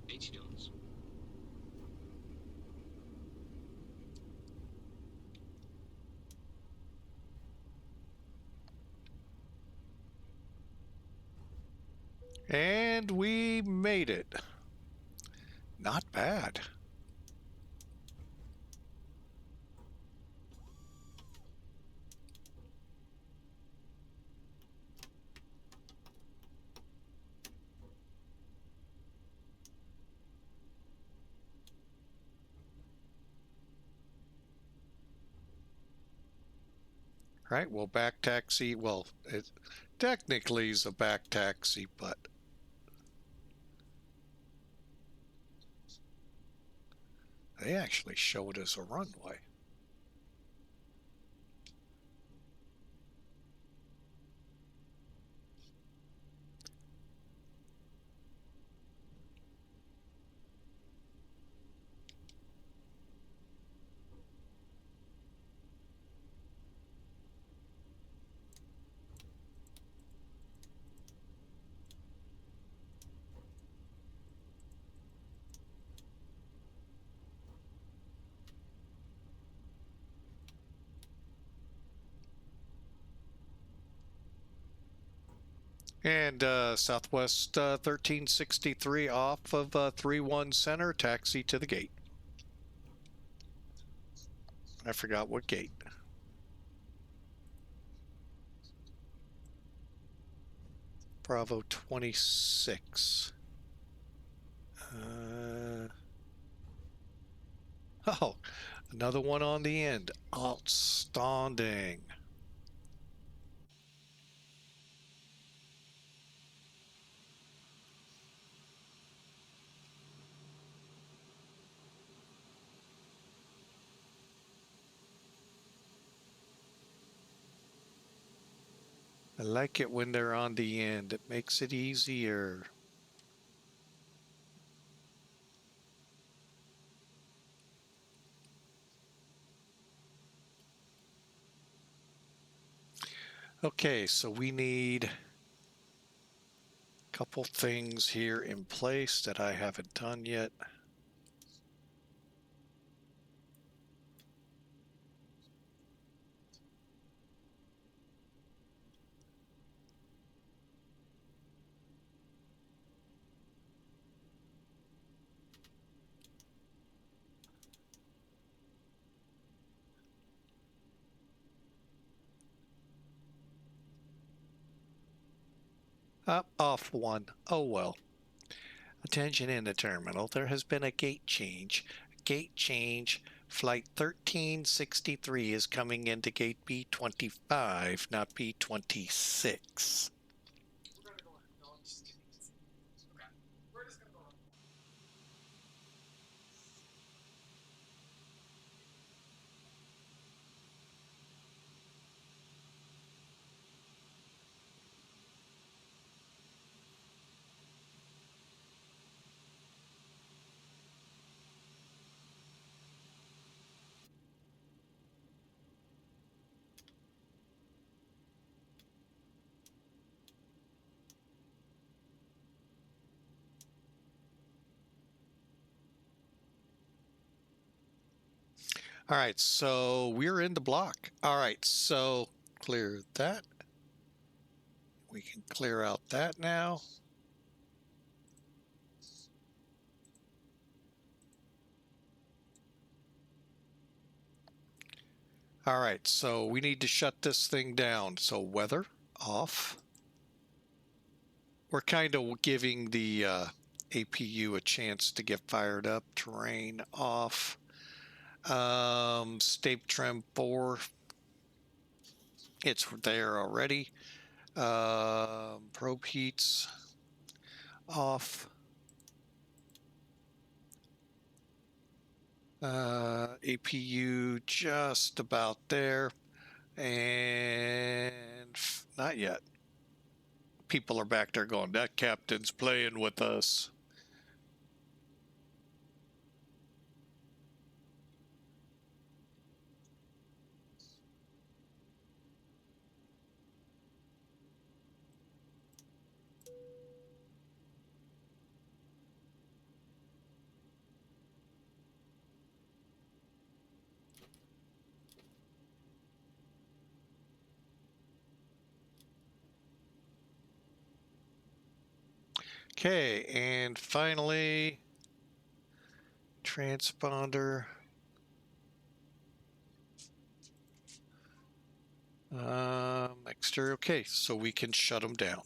[SPEAKER 4] $80.
[SPEAKER 1] And we made it. Not bad. Right, well, back taxi, well, it technically is a back taxi, but they actually show it as a runway. And Southwest 1363 off of 31 Center, taxi to the gate. I forgot what gate. Bravo 26. Oh, another one on the end. Outstanding. I like it when they're on the end. It makes it easier. Okay, so we need a couple things here in place that I haven't done yet. Off one. Oh well. Attention in the terminal. There has been a gate change. Gate change. Flight 1363 is coming into gate B25, not B26.
[SPEAKER 6] We're gonna go in. No, I'm just kidding. Okay. We're just gonna go in.
[SPEAKER 1] All right, so we're in the block. All right, so clear that. We can clear out that now. All right, so we need to shut this thing down. So weather off. We're kind of giving the APU a chance to get fired up. Terrain off. State trim 4. It's there already. Probe heats off. APU just about there. And not yet. People are back there going, that captain's playing with us. Okay, and finally, transponder. Exterior. Okay, so we can shut them down.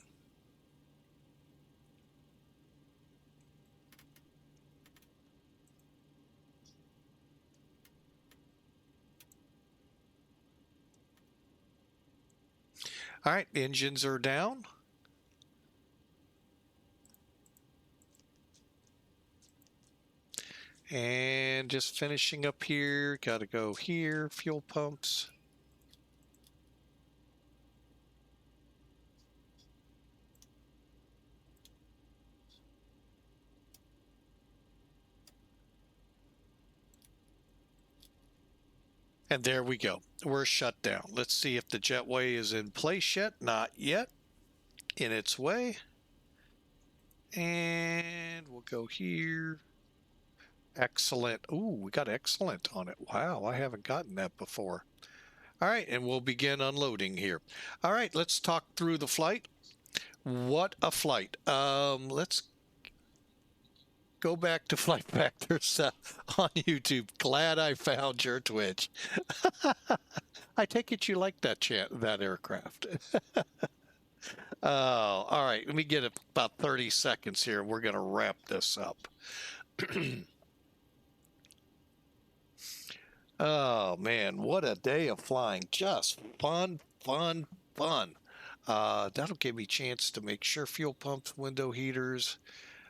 [SPEAKER 1] All right, engines are down. And just finishing up here, got to go here, fuel pumps. And there we go. We're shut down. Let's see if the jetway is in place yet. Not yet. In its way. And we'll go here. Excellent. Ooh, we got excellent on it. Wow, I haven't gotten that before. All right, and we'll begin unloading here. All right, let's talk through the flight. What a flight. Let's go back to Flight Factors on YouTube. Glad I found your Twitch. I take it you like that aircraft. Oh, all right. Let me get about 30 seconds here. We're going to wrap this up. Oh, man. What a day of flying. Just fun, fun, fun. That'll give me a chance to make sure fuel pumps, window heaters,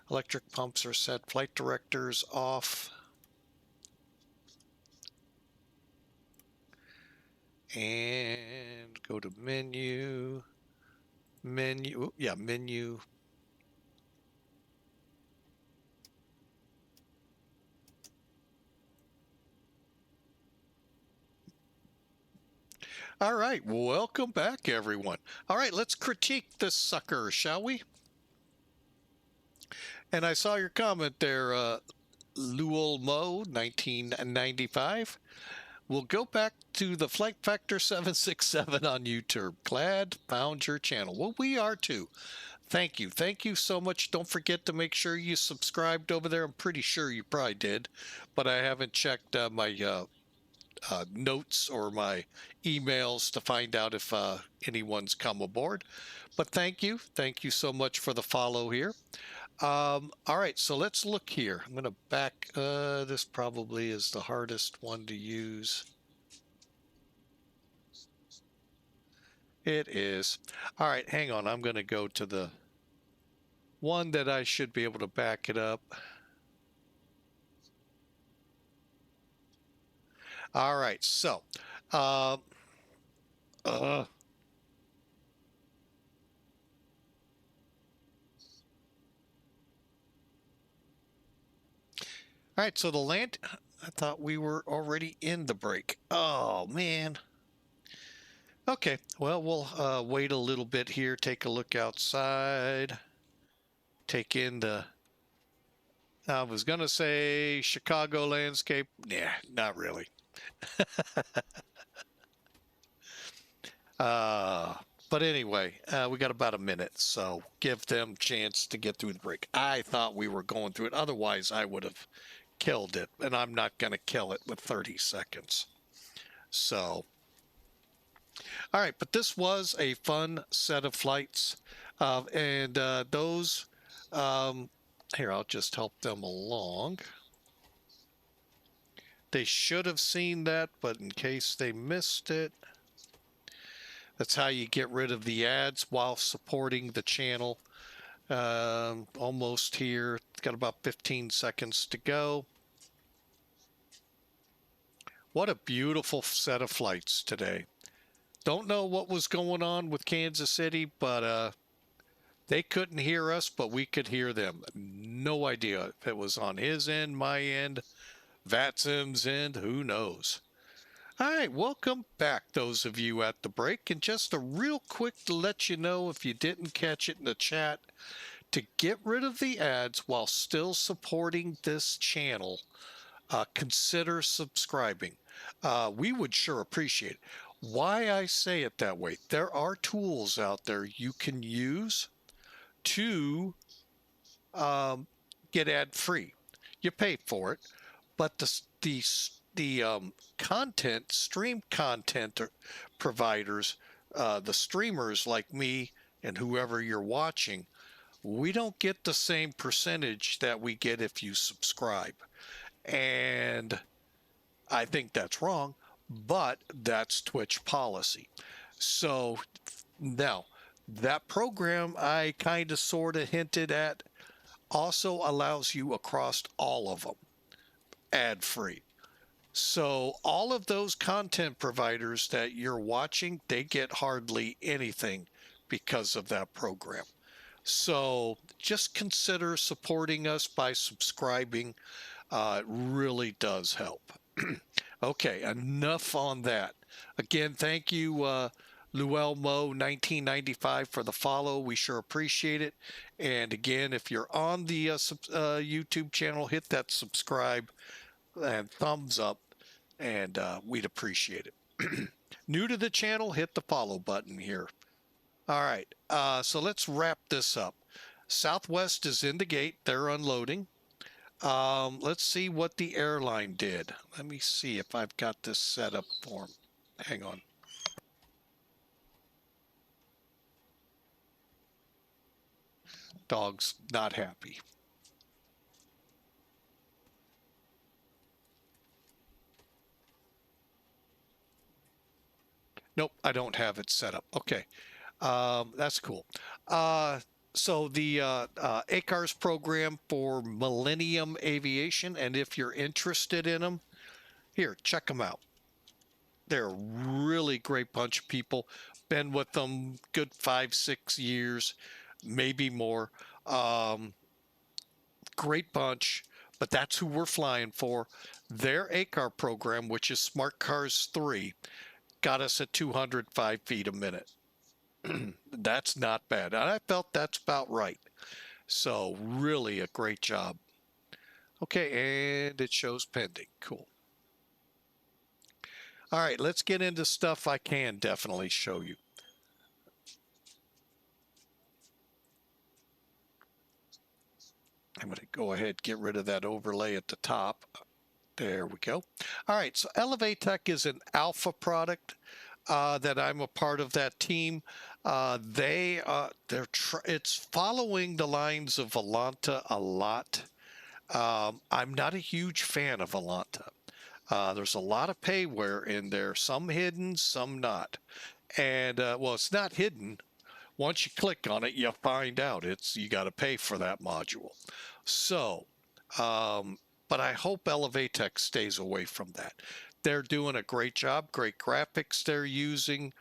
[SPEAKER 1] electric pumps are set, flight directors off. And go to menu. Menu. Yeah, menu. All right, welcome back, everyone. All right, let's critique this sucker, shall we? And I saw your comment there, Lowell Mo, 1995. We'll go back to the Flight Factor 767 on YouTube. Glad found your channel. Well, we are too. Thank you. Thank you so much. Don't forget to make sure you subscribed over there. I'm pretty sure you probably did, but I haven't checked my notes or my emails to find out if anyone's come aboard. But thank you. Thank you so much for the follow here. All right, so let's look here. I'm going to back. This probably is the hardest one to use. It is. All right, hang on. I'm going to go to the one that I should be able to back it up. All right, so all right, so the land, I thought we were already in the break. Oh, man. Okay, well, we'll wait a little bit here, take a look outside, take in the, I was going to say Chicago landscape. Nah, not really. But anyway, we got about a minute, so give them a chance to get through the break. I thought we were going through it. Otherwise, I would have killed it, and I'm not going to kill it with 30 seconds. So, all right, but this was a fun set of flights, and those, here, I'll just help them along. They should have seen that, but in case they missed it, that's how you get rid of the ads while supporting the channel. Almost here. It's got about 15 seconds to go. What a beautiful set of flights today. Don't know what was going on with Kansas City, but they couldn't hear us, but we could hear them. No idea if it was on his end, my end, VATSIM's end, who knows. All right, welcome back, those of you at the break. And just a real quick to let you know, if you didn't catch it in the chat, to get rid of the ads while still supporting this channel, consider subscribing. We would sure appreciate it. Why I say it that way, there are tools out there you can use to get ad-free. You pay for it, but the content, stream content providers, the streamers like me and whoever you're watching, we don't get the same percentage that we get if you subscribe. And I think that's wrong, but that's Twitch policy. So Now, that program I kind of sort of hinted at also allows you across all of them ad free. So all of those content providers that you're watching, they get hardly anything because of that program. So just consider supporting us by subscribing. It really does help. Okay, enough on that. Again, thank you, Luel Mo 1995 for the follow. We sure appreciate it. And again, if you're on the YouTube channel, hit that subscribe and thumbs up, and we'd appreciate it. New to the channel, hit the follow button here. All right, so let's wrap this up. Southwest is in the gate. They're unloading. Let's see what the airline did. Let me see if I've got this set up for them. Hang on. Dog's not happy. Nope, I don't have it set up. Okay, that's cool. So the ACARS program for Millennium Aviation, and if you're interested in them, here, check them out. They're a really great bunch of people. Been with them good 5-6 years, maybe more. Great bunch, but that's who we're flying for. Their ACAR program, which is Smart Cars 3, got us at 205 feet a minute. That's not bad. And I felt that's about right. So really a great job. Okay, and it shows pending. Cool. All right, let's get into stuff I can definitely show you. I'm going to go ahead, get rid of that overlay at the top. There we go. All right, so Elevatech is an alpha product that I'm a part of that team. It's following the lines of Volanta a lot. I'm not a huge fan of Volanta. There's a lot of payware in there, some hidden, some not. And well, it's not hidden. Once you click on it, you find out you got to pay for that module. So, but I hope Elevatech stays away from that. They're doing a great job, great graphics they're using.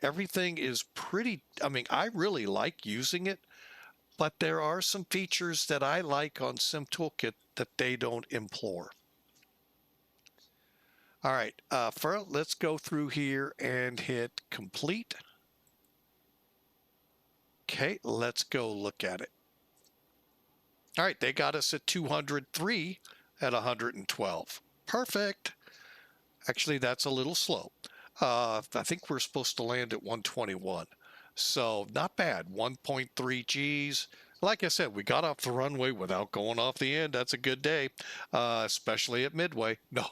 [SPEAKER 1] Everything is pretty, I mean, I really like using it, but there are some features that I like on SimToolkit that they don't implore. All right, first let's go through here and hit complete. Okay, let's go look at it. All right, they got us at 203 at 112. Perfect. Actually, that's a little slow. I think we're supposed to land at 121. So not bad, 1.3 Gs. Like I said, we got off the runway without going off the end. That's a good day, especially at Midway. No,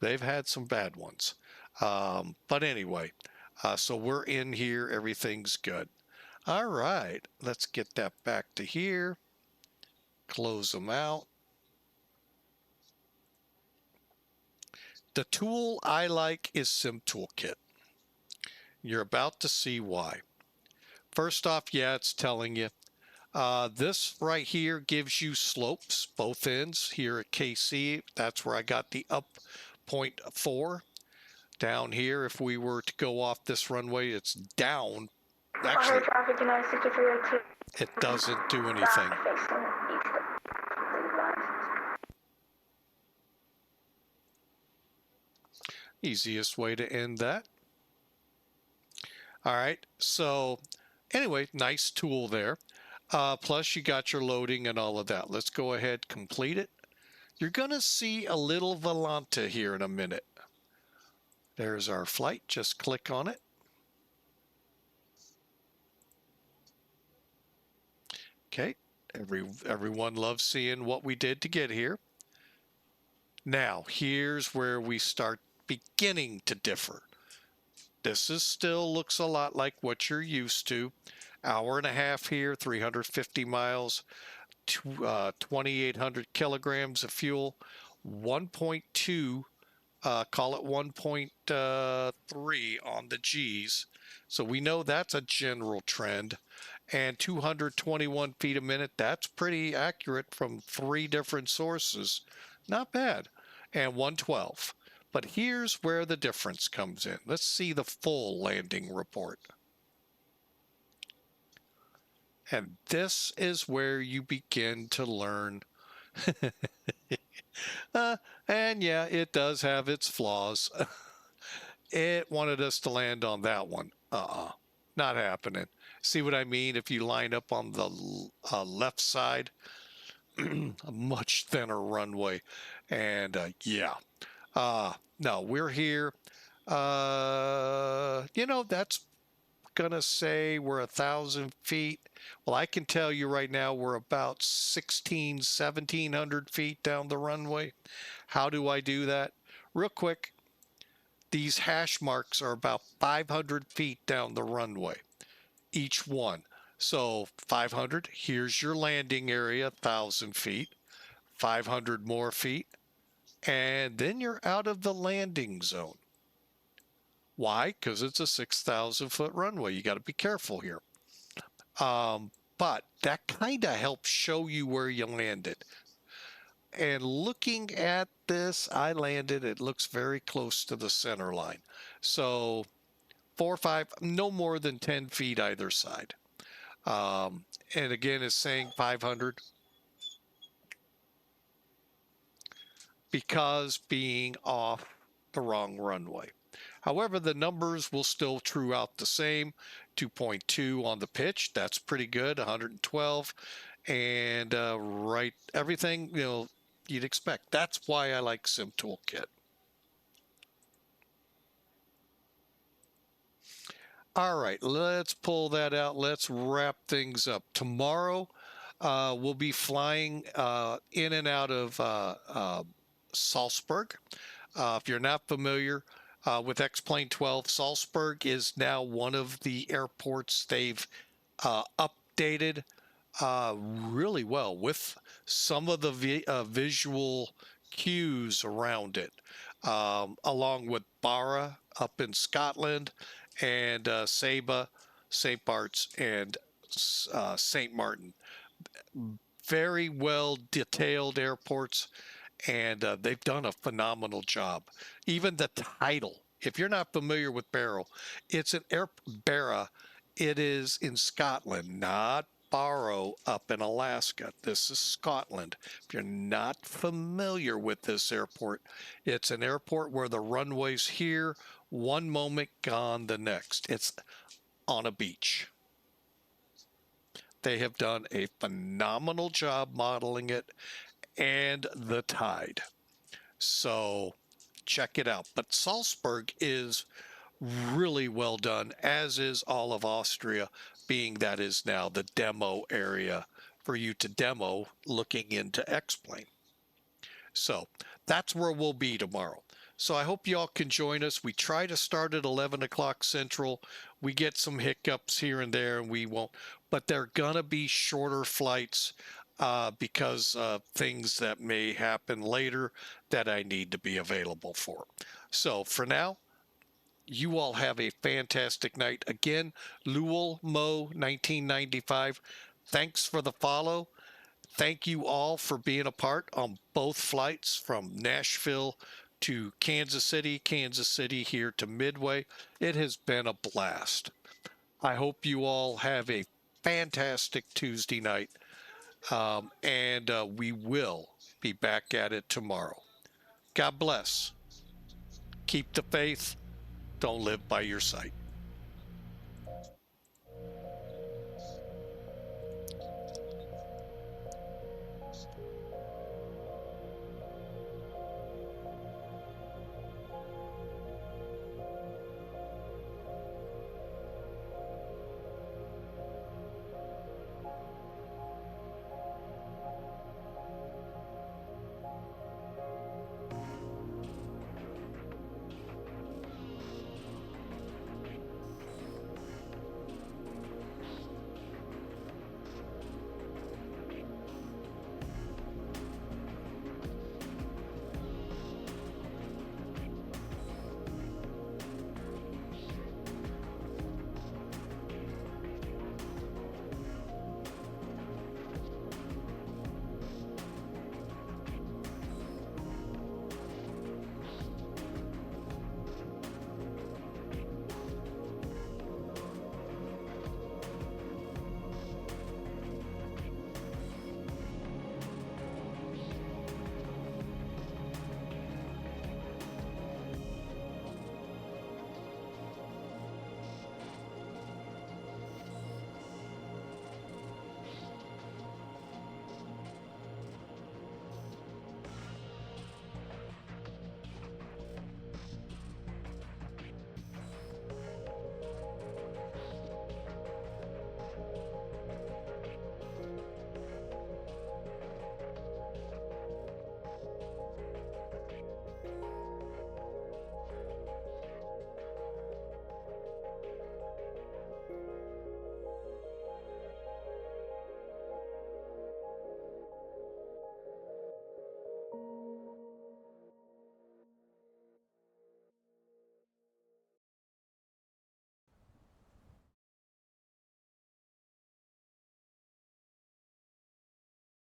[SPEAKER 1] they've had some bad ones. But anyway, so we're in here. Everything's good. All right, let's get that back to here. Close them out. The tool I like is SimToolkit. You're about to see why. First off, yeah, it's telling you. This right here gives you slopes, both ends here at KC. That's where I got the up 0.4. Down here, if we were to go off this runway, it's down. Actually, it doesn't do anything. Easiest way to end that. All right, so anyway, nice tool there. Plus you got your loading and all of that. Let's go ahead, complete it. You're gonna see a little Volanta here in a minute. There's our flight, just click on it. Okay, everyone loves seeing what we did to get here. Now, here's where we start beginning to differ. This still looks a lot like what you're used to. Hour and a half here, 350 miles, 2,800 kilograms of fuel, 1.2 call it 1.3 on the G's. So we know that's a general trend. And 221 feet a minute, that's pretty accurate from 3 different sources. Not bad. And 112. But here's where the difference comes in. Let's see the full landing report. And this is where you begin to learn. And yeah, it does have its flaws. It wanted us to land on that one. Not happening. See what I mean? If you line up on the left side, a much thinner runway. And yeah, no, we're here. You know, that's gonna say we're 1,000 feet. Well, I can tell you right now we're about 1,700 feet down the runway. How do I do that? Real quick, these hash marks are about 500 feet down the runway, each one. So 500, here's your landing area, 1,000 feet, 500 more feet, and then you're out of the landing zone. Why? Because it's a 6,000 foot runway. You got to be careful here. But that kind of helps show you where you landed. And looking at this, I landed, it looks very close to the center line. So 4 or 5, no more than 10 feet either side. And again, it's saying 500 because being off the wrong runway. However, the numbers will still true out the same. 2.2 on the pitch, that's pretty good. 112, and right, everything you'd expect. That's why I like Sim Toolkit. All right, let's pull that out. Let's wrap things up. Tomorrow, we'll be flying in and out of Salzburg. If you're not familiar with X-Plane 12, Salzburg is now one of the airports they've updated really well with some of the visual cues around it, along with Barra up in Scotland and Saba, St. Bart's, and St. Martin. Very well detailed airports, and they've done a phenomenal job. Even the title, if you're not familiar with Barrow, it's an Barra. It is in Scotland, not Barrow up in Alaska. This is Scotland. If you're not familiar with this airport, it's an airport where the runway's here, one moment gone the next. It's on a beach. They have done a phenomenal job modeling it and the tide. So check it out. But Salzburg is really well done, as is all of Austria, being that is now the demo area for you to demo looking into X-Plane. So that's where we'll be tomorrow. So I hope y'all can join us. We try to start at 11 o'clock Central. We get some hiccups here and there, and we won't. But they're going to be shorter flights because of things that may happen later that I need to be available for. So for now, you all have a fantastic night. Again, Lowell Mo 1995. Thanks for the follow. Thank you all for being a part on both flights from Nashville to Kansas City here to Midway. It has been a blast. I hope you all have a fantastic Tuesday night, and we will be back at it tomorrow. God bless. Keep the faith. Don't live by your sight.